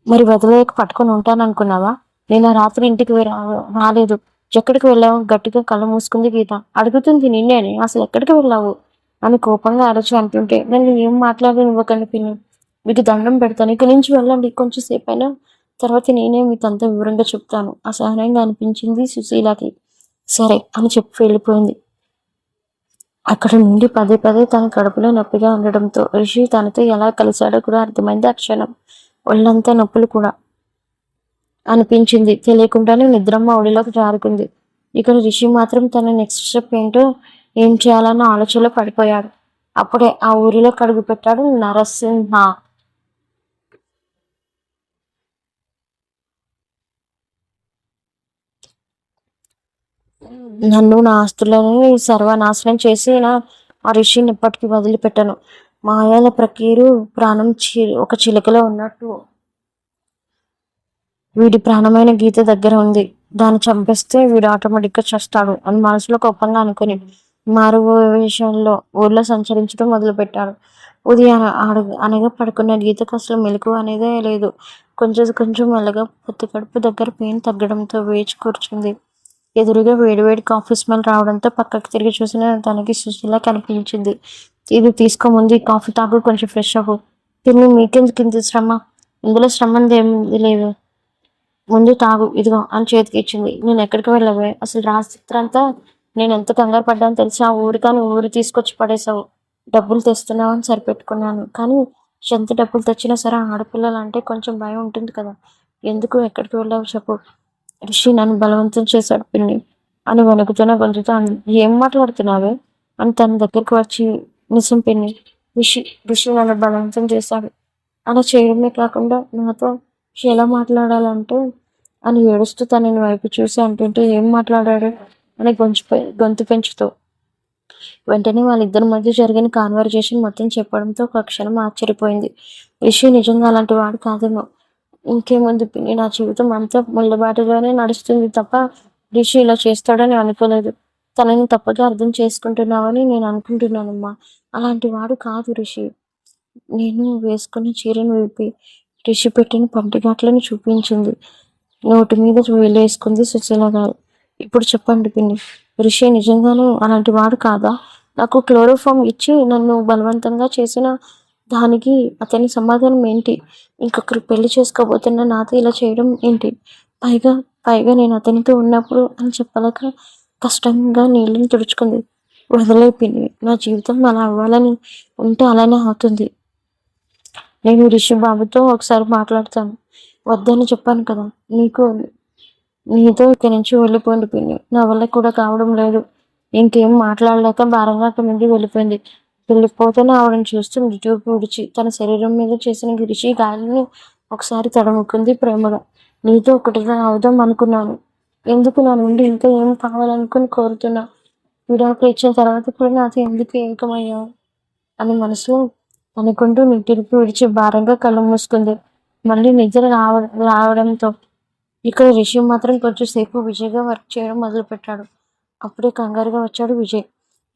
మరి వదిలేక పట్టుకొని ఉంటాను అనుకున్నావా? నేను రాత్రి ఇంటికి రాలేదు. ఎక్కడికి వెళ్ళావు? గట్టిగా కళ్ళు మూసుకుంది గీత. అడుగుతుంది నిన్నేనే, అసలు ఎక్కడికి వెళ్ళావు అని కోపంగా అరచి అంటుంటే, నన్ను ఏం మాట్లాడనివ్వకండి పిన్ని, మీకు దండం పెడతాను, ఇక్కడి నుంచి వెళ్ళండి కొంచెం సేపు అయినా, తర్వాత నేనే మీకు అంత వివరంగా చెప్తాను అసహనంగా అనిపించింది సుశీలకి. సరే అని చెప్పి వెళ్ళిపోయింది. అక్కడ నుండి పదే పదే తన కడుపులో నొప్పిగా ఉండడంతో రిషి తనతో ఎలా కలిశాడో కూడా అర్థమైంది. ఆ క్షణం ఒళ్ళంతా నొప్పులు కూడా అనిపించింది. తెలియకుండానే నిద్రమ్మ ఒడిలోకి జారుకుంది. ఇక్కడ రిషి మాత్రం తన నెక్స్ట్ స్టెప్ ఏంటో, ఏం చేయాలన్న ఆలోచనలో పడిపోయాడు. అప్పుడే ఆ ఊరిలో కడుగు పెట్టాడు నరసింహ. నన్ను నా ఆస్తులను సర్వనాశనం చేసిన ఆ రిషిని ఇప్పటికీ వదిలిపెట్టను. మాయాల ప్రకీరు ప్రాణం ఒక చిలుకలో ఉన్నట్టు వీడి ప్రాణమైన గీత దగ్గర ఉంది. దాన్ని చంపేస్తే వీడు ఆటోమేటిక్గా చస్తాడు అని మనసులో కోపంగా అనుకుని మారు విషయంలో ఊర్లో సంచరించడం మొదలుపెట్టాడు. ఉదయం అనగా పడుకున్న గీతకు అసలు మెలకు అనేదే లేదు. కొంచెం కొంచెం మెల్లగా పొత్తి కడుపు దగ్గర పెయిన్ తగ్గడంతో వేచి కూర్చుంది. ఎదురుగా వేడివేడి కాఫీ స్మెల్ రావడంతో పక్కకి తిరిగి చూసిన తనకి సుశీల కనిపించింది. ఇది తీసుకోముందు ఈ కాఫీ తాగు, కొంచెం ఫ్రెష్ అవ్వు. తిని మీకెందుకు ఇంత శ్రమ? ఇందులో శ్రమంది ఏం లేదు, ముందు తాగు ఇదిగో అని చేతికి ఇచ్చింది. నేను ఎక్కడికి వెళ్ళవే? అసలు రాత్రంతా నేను ఎంత కంగారు పడ్డాను తెలిసి, ఆ ఊరు కానీ ఊరు తీసుకొచ్చి పడేసావు. డబ్బులు తెస్తున్నావు అని సరిపెట్టుకున్నాను, కానీ ఎంత డబ్బులు తెచ్చినా సరే ఆడపిల్లలు అంటే కొంచెం భయం ఉంటుంది కదా. ఎందుకు ఎక్కడికి వెళ్ళావు చెప్పు. రిషి నన్ను బలవంతం చేశాడు పిన్ని అని వణుకుతున్న గొంతుతో అంది. ఏం మాట్లాడుతున్నావే అని తన దగ్గరికి వచ్చి, నిజం పిన్ని, రిషి రిషి నన్ను బలవంతం చేశాడు. అలా చేయడమే కాకుండా నాతో ఎలా మాట్లాడాలంటే అని ఏడుస్తూ తనని వైపు చూసి అంటుంటే, ఏం మాట్లాడాడు అని గొంతు పెంచుతూ వెంటనే వాళ్ళిద్దరి మధ్య జరిగిన కాన్వర్జేషన్ మొత్తం చెప్పడంతో ఒక క్షణం ఆశ్చర్యపోయింది. రిషి నిజంగా అలాంటి వాడు కాదేమో. ఇంకేముంది పిన్ని, నా జీవితం అంతా ముళ్ళబాటలోనే నడుస్తుంది తప్ప రిషి ఇలా చేస్తాడని అనుకోలేదు. తనని తప్పగా అర్థం చేసుకుంటున్నావని నేను అనుకుంటున్నానమ్మా. అలాంటి వాడు కాదు రిషి. నేను వేసుకున్న చీరను విప్పి రిషి పెట్టిన పంటిగాట్లను చూపించింది. నోటి మీద వేలేసుకుంది సుశీల గారు. ఇప్పుడు చెప్పండి పిన్ని, రిషి నిజంగానే అలాంటి వాడు కాదా? నాకు క్లోరోఫామ్ ఇచ్చి నన్ను బలవంతంగా చేసిన దానికి అతని సమాధానం ఏంటి? ఇంకొకరు పెళ్లి చేసుకోబోతున్న నాతో ఇలా చేయడం ఏంటి? పైగా పైగా నేను అతనితో ఉన్నప్పుడు అని చెప్పలేక కష్టంగా నీళ్ళని తుడుచుకుంది. వదిలే పిన్ని, నా జీవితం అలా అవ్వాలని ఉంటే అలానే అవుతుంది. నేను రిషి బాబుతో ఒకసారి మాట్లాడతాను. వద్దని చెప్పాను కదా నీకు. నీతో ఇక్కడి నుంచి వెళ్ళిపోయింది పిన్ని, నా వల్ల కూడా కావడం లేదు. ఇంకేం మాట్లాడలేక భారంగా అక్కడి నుండి వెళ్ళిపోయింది. వెళ్ళిపోతేనే ఆవిడని చూస్తూ నిట్టూర్పు విడిచి తన శరీరం మీద చేసిన గిరిచి గాలిని ఒకసారి తడముకుంది ప్రేమగా. నీతో ఒకటిగా అవుదాం అనుకున్నాను. ఎందుకు నా నుండి ఇంకా ఏం కావాలనుకుని కోరుతున్నా? విడాకులు ఇచ్చిన తర్వాత కూడా నాతో ఎందుకు ఏకమయ్యావు అని మనసు అనుకుంటూ నిట్టూర్పు విడిచి భారంగా కళ్ళు మూసుకుంది. మళ్ళీ నిద్ర రావడంతో ఇక్కడ రిషి మాత్రం కొంచెం సేపు విజయ్గా వర్క్ చేయడం మొదలుపెట్టాడు. అప్పుడే కంగారుగా వచ్చాడు విజయ్.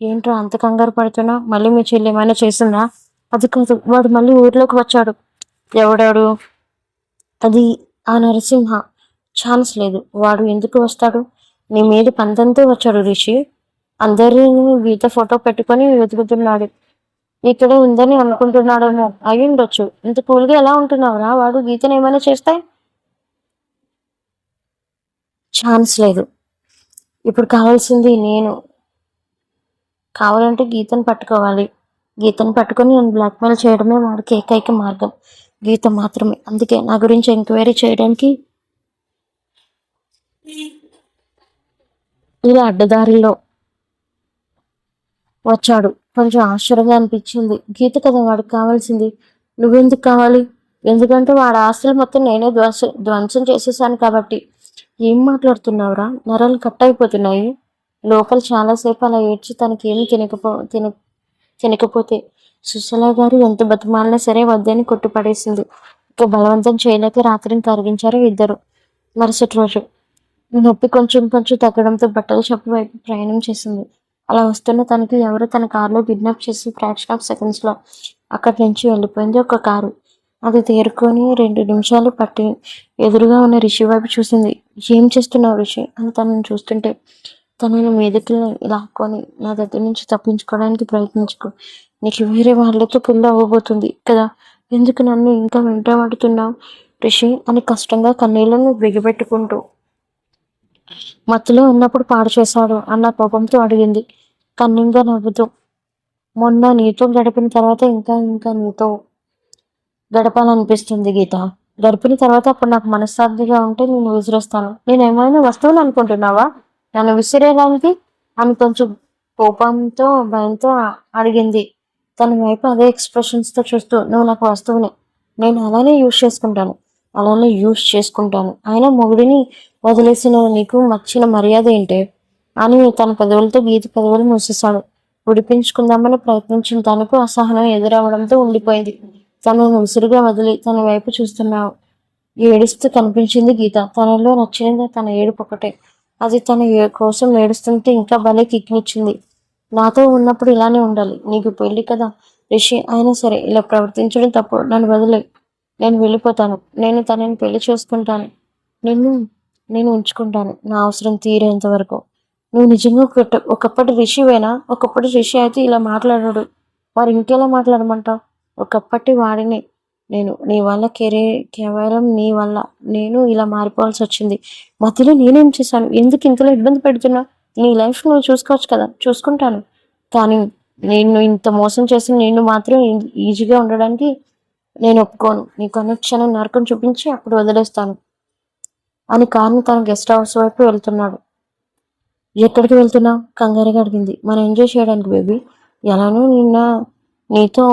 ఏంట్రా అంత కంగారు పడుతున్నా? మళ్ళీ మీ చెల్లి ఏమైనా చేసిందా? అది కాదు, వాడు మళ్ళీ ఊర్లోకి వచ్చాడు. ఎవడాడు? అది ఆ నరసింహ. ఛాన్స్ లేదు, వాడు ఎందుకు వస్తాడు? నీ మీద పంతంతో వచ్చాడు రిషి. అందరూ గీత ఫోటో పెట్టుకొని వెతుకుతున్నాడు. ఇక్కడే ఉందని అనుకుంటున్నాడేమో. అయి ఉండొచ్చు. ఇంత కూల్గా ఎలా ఉంటున్నావురా? వాడు గీతను ఏమైనా చేస్తే? ఛాన్స్ లేదు. ఇప్పుడు కావాల్సింది నేను. కావాలంటే గీతను పట్టుకోవాలి. గీతను పట్టుకొని నేను బ్లాక్మెయిల్ చేయడమే వాడికి ఏకైక మార్గం. గీత మాత్రమే. అందుకే నా గురించి ఎంక్వైరీ చేయడానికి ఇలా అడ్డదారిలో వచ్చాడు. కొంచెం ఆశ్చర్యంగా అనిపించింది. గీత కదా వాడికి కావాల్సింది. నువ్వెందుకు కావాలి? ఎందుకంటే వాడి ఆస్తులు మొత్తం నేనే ధ్వంసం చేసేసాను కాబట్టి. ఏం మాట్లాడుతున్నావురా? నరాలు కట్ అయిపోతున్నాయి. లోపల చాలాసేపు అలా ఏడ్చి తనకేమీ తినకపోతే సుశీల గారు ఎంత బతిమాలినా సరే వద్దని కొట్టుపడేసింది. ఇక బలవంతం చేయలేక రాత్రిని కరిగించారు ఇద్దరు. మరుసటి రోజు నొప్పి కొంచెం కొంచెం తగ్గడంతో బట్టల షాపు వైపు ప్రయాణం చేసింది. అలా వస్తున్న తనకి ఎవరో తన కారులో కిడ్నాప్ చేసి ఫ్రాక్షన్ ఆఫ్ సెకండ్స్లో అక్కడి నుంచి వెళ్ళిపోయింది ఒక కారు. అది తేరుకొని 2 నిమిషాలు పట్టి ఎదురుగా ఉన్న రిషి వైపు చూసింది. ఏం చేస్తున్నావు రిషి అని తనని చూస్తుంటే తనని మీదకి లాక్కొని నా దగ్గర నుంచి తప్పించుకోవడానికి ప్రయత్నించుకో. నీకు వేరే వాళ్ళతో పెళ్ళి అవ్వబోతుంది కదా, ఎందుకు నన్ను ఇంకా వెంటబడుతున్నావు రిషి అని కష్టంగా కన్నీళ్లను బిగబెట్టుకుంటూ. మత్తులో ఉన్నప్పుడు పాడు చేశాడు అన్న కోపంతో అడిగింది కన్నింగా నవ్వుతూ. మొన్న నీతో గడిపిన తర్వాత ఇంకా ఇంకా నీతో గడపాలనిపిస్తుంది గీత. గడిపిన తర్వాత అప్పుడు నాకు మనశ్శాంతిగా ఉంటే నేను విసిరేస్తాను. నేను ఏమైనా వస్తువులు అనుకుంటున్నావా నన్ను విసిరేయడానికి అని కొంచెం కోపంతో భయంతో అడిగింది. తన వైపు అదే ఎక్స్ప్రెషన్స్ తో చూస్తూ, నువ్వు నాకు వస్తువునే, నేను అలానే యూజ్ చేసుకుంటాను. అయినా మొగుడిని వదిలేసిన నీకు మర్చిన మర్యాద ఏంటే అని తన పెదవులతో గీత పెదవులు మూసేశాడు. విడిపించుకుందామని ప్రయత్నించిన తనకు అసహనం ఎదురవడంతో ఉండిపోయింది. తనను విసురుగా వదిలి తన వైపు చూస్తున్నావు ఏడుస్తూ కనిపించింది గీత. తనలో నచ్చినది తన ఏడుపు ఒకటే. అది తన కోసం ఏడుస్తుంటే ఇంకా భలే కిక్కినిచ్చింది. నాతో ఉన్నప్పుడు ఇలానే ఉండాలి, నీకు పెళ్లి కదా రిషి, అయినా సరే ఇలా ప్రవర్తించడం తప్పు. నన్ను వదిలే, నేను వెళ్ళిపోతాను. నేను తనని పెళ్లి చేసుకుంటాను. నిన్ను నేను ఉంచుకుంటాను నా అవసరం తీరేంత వరకు. నువ్వు నిజంగా ఒకప్పటి రిషివేనా? ఒకప్పటి రిషి అయితే ఇలా మాట్లాడాడు, వారు ఇంకెలా మాట్లాడమంటావు? ఒకప్పటి వాడిని నేను. నీ వల్ల కేవలం నీ వల్ల నేను ఇలా మారిపోవాల్సి వచ్చింది. మధ్యలో నేనేం చేశాను? ఎందుకు ఇంతలో ఇబ్బంది పెడుతున్నా? నీ లైఫ్ నువ్వు చూసుకోవచ్చు కదా. చూసుకుంటాను, కానీ నేను ఇంత మోసం చేసి నేను మాత్రం ఈజీగా ఉండడానికి నేను ఒప్పుకోను. నీకు అనుక్షణం నరకం చూపించి అప్పుడు వదిలేస్తాను అని కార్ని తన గెస్ట్ హౌస్ వైపు వెళ్తున్నాడు. ఎక్కడికి వెళ్తున్నావు కంగారుగా అడిగింది. మనం ఎంజాయ్ చేయడానికి బేబీ. ఎలానో నిన్న నీతో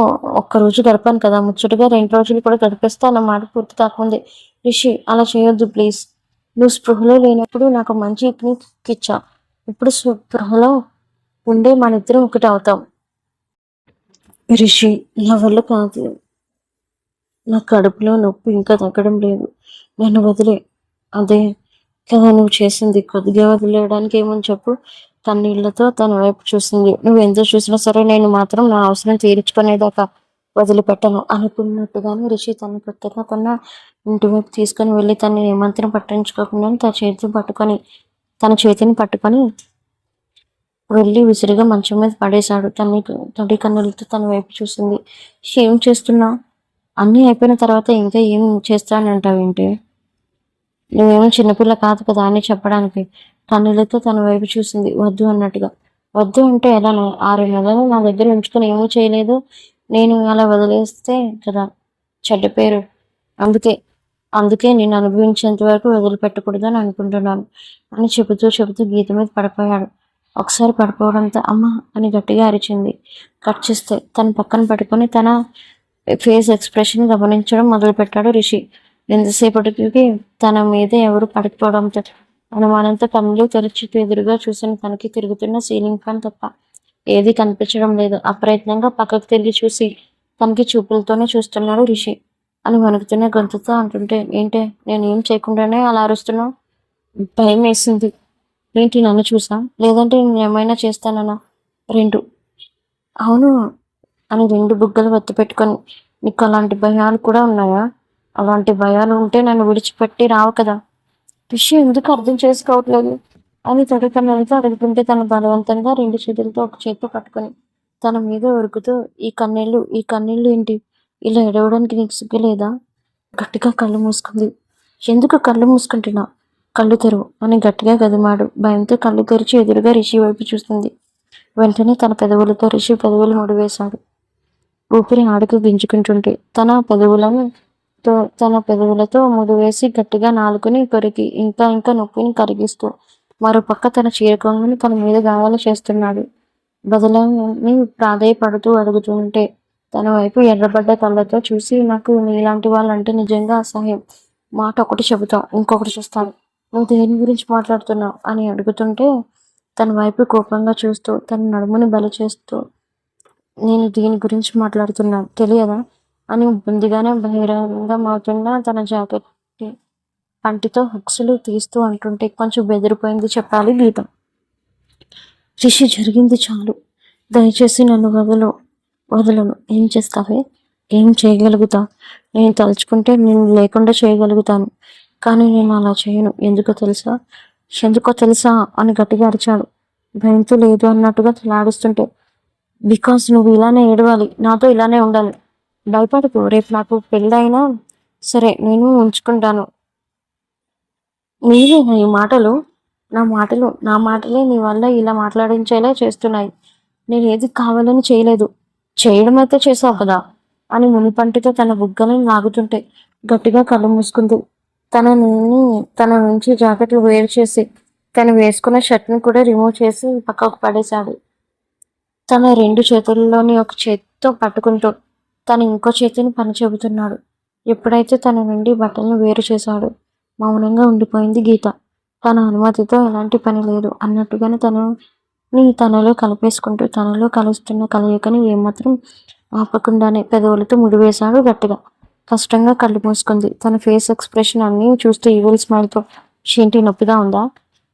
ఒక్కరోజు గడిపాను కదా, ముచ్చటగా 2 రోజులు కూడా గడిపేస్తా అన్న మాట పూర్తి కాకముందే. రిషి అలా చేయొద్దు ప్లీజ్. నువ్వు స్పృహలో లేనప్పుడు నాకు మంచి ఇచ్చా. ఇప్పుడు స్పృహలో ఉండే మన ఇద్దరం ఒకటి అవుతాం. రిషి నా వల్ల కాదు, నా కడుపులో నొప్పి ఇంకా తగ్గడం లేదు, నన్ను వదిలే. అదే కదా నువ్వు చేసింది, కొద్దిగా వదిలేయడానికి ఏమని చెప్పు. కన్నీళ్లతో తన వైపు చూసింది. నువ్వు ఎంత చూసినా సరే నేను మాత్రం నా అవసరం తీర్చుకునేదాకా వదిలిపెట్టను అనుకున్నట్టుగానే రిషి తన కొత్తగా కొన్న ఇంటి వైపు తీసుకుని వెళ్ళి తనని ఏమాత్రం పట్టించుకోకుండా తన చేతిని పట్టుకొని వెళ్ళి విసిరిగా మంచం మీద పడేశాడు. తడి కన్నులతో తన వైపు చూసింది. ఏం చేస్తున్నా? అన్నీ అయిపోయిన తర్వాత ఇంకా ఏం చేస్తానంటావేంటి? నువ్వేమో చిన్నపిల్ల కాదు కదా అని చెప్పడానికి. కన్నులతో తన వైపు చూసింది వద్దు అన్నట్టుగా. వద్దు అంటే ఎలాను? 6 నెలలు నా దగ్గర ఉంచుకొని ఏమీ చేయలేదు, నేను అలా వదిలేస్తే కదా చెడ్డ పేరు. అందుకే అందుకే నేను అనుభవించేంత వరకు వదిలిపెట్టకూడదని అనుకుంటున్నాను అని చెబుతూ గీత మీద పడిపోయాడు. ఒకసారి పడిపోవడంతో అమ్మ అని గట్టిగా అరిచింది. కట్ చేస్తే తన పక్కన పట్టుకొని తన ఫేస్ ఎక్స్ప్రెషన్ గమనించడం మొదలుపెట్టాడు రిషి. ఎంతసేపటికి తన మీద ఎవరు పడిపోవడంతో అనుమానంతో కళ్ళు తెరిచి ఎదురుగా చూసిన తనకి తిరుగుతున్న సీలింగ్ ఫ్యాన్ తప్ప ఏది కనిపించడం లేదు. అప్రయత్నంగా పక్కకు తిరిగి చూసి తనకి చూపులతోనే చూస్తున్నాడు రిషి అని వణుకుతున్న గొంతుతో అంటుంటే, ఏంటే నేను ఏం చేయకుండానే అలా అరుస్తున్నావు? భయం వేసింది. ఏంటి నన్ను చూసా, లేదంటే నేను ఏమైనా చేస్తానన్నా? 2. అవును అని 2 బుగ్గలు వత్తి పెట్టుకొని, నీకు అలాంటి భయాలు కూడా ఉన్నాయా? అలాంటి భయాలు ఉంటే నన్ను విడిచిపెట్టి రావు కదా. విషయం ఎందుకు అర్థం చేసుకోవట్లేదు అని తొడకన్నులతో అడుగుతుంటే తను బలవంతంగా 2 చేతులతో ఒక చేతితో పట్టుకొని తన మీద ఉరుకుతూ, ఈ కన్నీళ్ళు ఏంటి? ఇలా ఎడవడానికి నీకు సిగ్గు లేదా? గట్టిగా కళ్ళు మూసుకుంది. ఎందుకు కళ్ళు మూసుకుంటున్నా? కళ్ళు తెరువు అని గట్టిగా గదిమాడు. భయంతో కళ్ళు తెరిచి ఎదురుగా రిషి వైపు చూస్తుంది. వెంటనే తన పెదవులతో రిషి పెదవులు ముడివేశాడు. ఊపిరి ఆడుకు గింజుకుంటుంటే తన పెదవులతో ముడివేసి గట్టిగా నాలుకని కొరికి ఇంకా నొప్పిని కరిగిస్తూ మరోపక్క తన చీరకొంగుని తన మీద గాయాలు చేస్తున్నాడు. బదులని ప్రాధేయపడుతూ అడుగుతుంటే తన వైపు ఎర్రబడ్డ కళ్ళతో చూసి, నాకు నీలాంటి వాళ్ళంటే నిజంగా అసహ్యం. మాట ఒకటి చెబుతావు, ఇంకొకటి చూస్తాను. నువ్వు దేని గురించి మాట్లాడుతున్నావు అని అడుగుతుంటే తన వైపు కోపంగా చూస్తూ తన నడుముని బలి చేస్తూ, నేను దీని గురించి మాట్లాడుతున్నాను తెలియదా అని ముందుగానే బహిరంగమవుతున్న తన జాకెట్ పంటితో హుక్సులు తీస్తూ అంటుంటే కొంచెం బెదిరిపోయింది చెప్పాలి గీత. రిషి జరిగింది చాలు, దయచేసి నన్ను వదలను. ఏం చేస్తావే? ఏం చేయగలుగుతా? నేను తలుచుకుంటే నేను లేకుండా చేయగలుగుతాను, కానీ నేను అలా చేయను. ఎందుకో తెలుసా అని గట్టిగా అరిచాడు. భయంతో లేదు అన్నట్టుగా తలాడిస్తుంటే, బికాస్ నువ్వు ఇలానే ఏడవాలి, నాతో ఇలానే ఉండాలి. భయపడకు, రేపు నాకు పెళ్ళైనా సరే నేను ఉంచుకుంటాను. నీవేనా ఈ మాటలు? నా మాటలే నీ వల్ల ఇలా మాట్లాడించేలా చేస్తున్నాయి. నేను ఏది కావాలని చేయలేదు. చేయడం అయితే చేసావు కదా అని మునిపంటితో తన బుగ్గలను లాగుతుంటే గట్టిగా కళ్ళు మూసుకుంది. తనని తన నుంచి జాకెట్లు వేరు చేసి తను వేసుకున్న షర్ట్ని కూడా రిమూవ్ చేసి పక్కకు పడేశాడు. తన రెండు చేతుల్లోని ఒక చేతితో పట్టుకుంటూ తన ఇంకో చేతిని పని చెబుతున్నాడు. ఎప్పుడైతే తన నుండి బట్టలను వేరు చేశాడు, మౌనంగా ఉండిపోయింది గీత. తన అనుమతితో ఎలాంటి పని లేదు అన్నట్టుగానే తనలో కలిపేసుకుంటూ తనలో కలుస్తున్న కలయికని ఏమాత్రం ఆపకుండానే పెదవులతో ముడివేశాడు గట్టిగా. కష్టంగా కళ్ళు మూసుకుంది. తన ఫేస్ ఎక్స్ప్రెషన్ అన్నీ చూస్తూ ఈవిల్ స్మైల్తో, షేంటి నొప్పిగా ఉందా?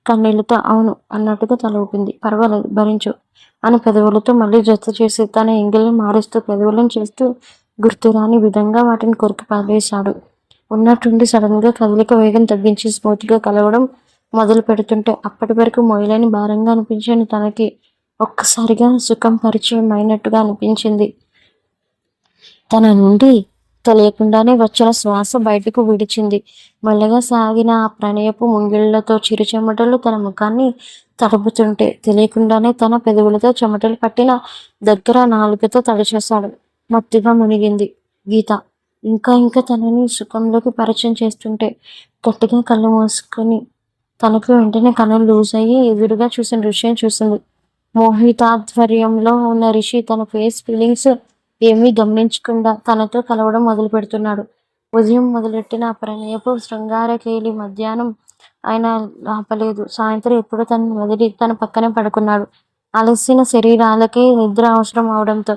కన్నీళ్లతో అవును అన్నట్టుగా తల ఊపింది. పర్వాలేదు, భరించు అని పెదవులతో మళ్ళీ జత చేసి తన ఎంగిల్ని మారుస్తూ పెదవులను చేస్తూ గుర్తురాని విధంగా వాటిని కొరికి పడేశాడు. ఉన్నట్టుండి సడన్ గా కదలిక వేగం తగ్గించి స్మూత్ గా కలవడం మొదలు పెడుతుంటే అప్పటి వరకు మొయలేని భారంగా అనిపించని తనకి ఒక్కసారిగా సుఖం పరిచయం అయినట్టుగా అనిపించింది. తన నుండి తెలియకుండానే వచ్చిన శ్వాస బయటకు విడిచింది. మెల్లగా సాగిన ఆ ప్రణయపు ముంగిళ్లతో చిరు చెమటలు తన ముఖాన్ని తడుపుతుంటే తెలియకుండానే తన పెదవులతో చెమటలు పట్టిన దగ్గర నాలుకతో తడిచేశాడు. మత్తుగా మునిగింది గీత. ఇంకా ఇంకా తనని సుఖంలోకి పరిచయం చేస్తుంటే గట్టిగా కళ్ళు మూసుకొని తనకు వెంటనే కన్నులు లూజ్ అయ్యి ఎదురుగా చూసిన ఋషిని చూసింది. మోహితాధ్వర్యంలో ఉన్న రిషి తన ఫేస్ ఫీలింగ్స్ ఏమీ గమనించకుండా తనతో కలవడం మొదలు పెడుతున్నాడు. ఉదయం మొదలెట్టిన ఆ ప్రణయపు శృంగారకేలి మధ్యాహ్నం ఆయన ఆపలేదు. సాయంత్రం ఎప్పుడో తనని వదిలి తన పక్కనే పడుకున్నాడు. అలసిన శరీరాలకే నిద్ర అవసరం అవడంతో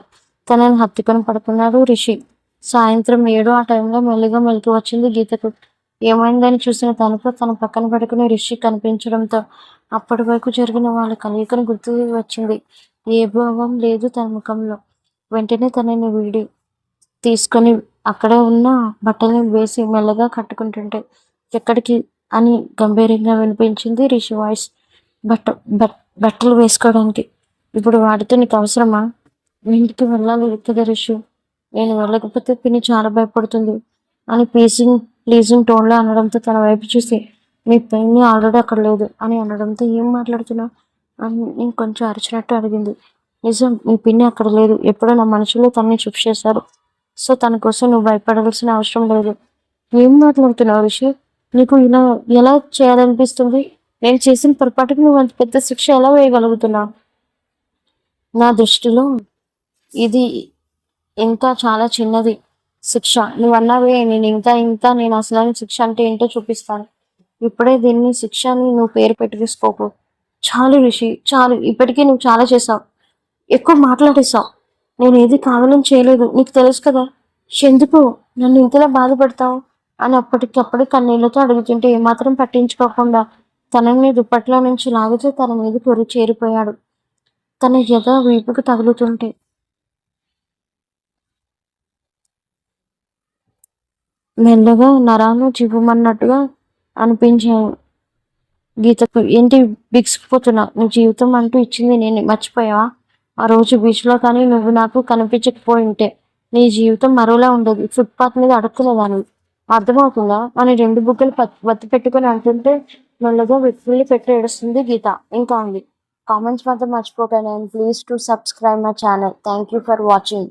తనని హత్తుకొని పడుకున్నాడు రిషి. సాయంత్రం 7 ఆ టైంలో మెల్లిగా మెలకు వచ్చింది గీతకు. ఏమైందని చూసిన తనకు తన పక్కన పడుకునే రిషి కనిపించడంతో అప్పటి వరకు జరిగిన వాళ్ళ కలయికను గుర్తు వచ్చింది. ఏ భావం లేదు తన ముఖంలో. వెంటనే తనని వీడి తీసుకొని అక్కడే ఉన్న బట్టల్ని వేసి మెల్లగా కట్టుకుంటుంటే ఎక్కడికి అని గంభీరంగా వినిపించింది రిషి వాయిస్. బట్ట బట్టలు వేసుకోవడానికి. ఇప్పుడు వాటితో నీకు అవసరమా? ఇంటికి వెళ్ళాలి కదా రిషి. నేను వెళ్ళకపోతే పిన్ని చాలా భయపడుతుంది అని ప్లీజింగ్ టోన్లో అనడంతో తన వైపు చూసి మీ పిన్ని ఆల్రెడీ అక్కడ లేదు అని అనడంతో ఏం మాట్లాడుతున్నా అని ఇంకొంచెం అరిచినట్టు అడిగింది. నిజం, మీ పిన్ని అక్కడ లేదు. ఎప్పుడో నా మనుషులు తనని చూపు చేశారు. సో తన కోసం నువ్వు భయపడాల్సిన అవసరం లేదు. ఏం మాట్లాడుతున్నావు రిషి? నీకు ఇలా ఎలా చేయాలనిపిస్తుంది? నేను చేసిన పొరపాటుకు నువ్వు అంత పెద్ద శిక్ష ఎలా వేయగలుగుతున్నావు? నా దృష్టిలో ఇది ఇంకా చాలా చిన్నది శిక్ష. నువ్వు అన్నావే నేను అసలు శిక్ష అంటే ఏంటో చూపిస్తాను. ఇప్పుడే దీన్ని శిక్ష అని నువ్వు పేరు పెట్టేసుకోకు. చాలు రిషి, చాలు. ఇప్పటికీ నువ్వు చాలా చేసావు, ఎక్కువ మాట్లాడేసావు. నేను ఏది కావాలని చేయలేదు, నీకు తెలుసు కదా. ఎందుకు నన్ను ఇంతలా బాధపడతావు అని అప్పటికప్పుడు కన్నీళ్లతో అడుగుతుంటే ఏమాత్రం పట్టించుకోకుండా తనని దుప్పట్లో నుంచి లాగుతూ తన మీద పొరి చేరిపోయాడు. తన ఎద వీపుకు తగులుతుంటే మెల్లగా నరాలు చివ్వమన్నట్టుగా అనిపించాయి గీతకు. ఏంటి బిగిసిపోతున్నా? నీ జీవితం అంటూ ఇచ్చింది నేను మర్చిపోయావా? ఆ రోజు బీచ్లో కానీ నువ్వు నాకు కనిపించకపోయింటే నీ జీవితం మరోలా ఉండదు. ఫుట్పాత్ మీద అడుక్కునేదాన్ని. అర్థమవుతుందా అని రెండు బుగ్గలు బత్తి పెట్టుకుని అంటుంటే మెల్లగా వెతుల్ని పెట్టి ఏడుస్తుంది గీత. ఇంకా ఉంది. కామెంట్స్ మాత్రం మర్చిపోకండి. And please to subscribe my channel. Thank you for watching.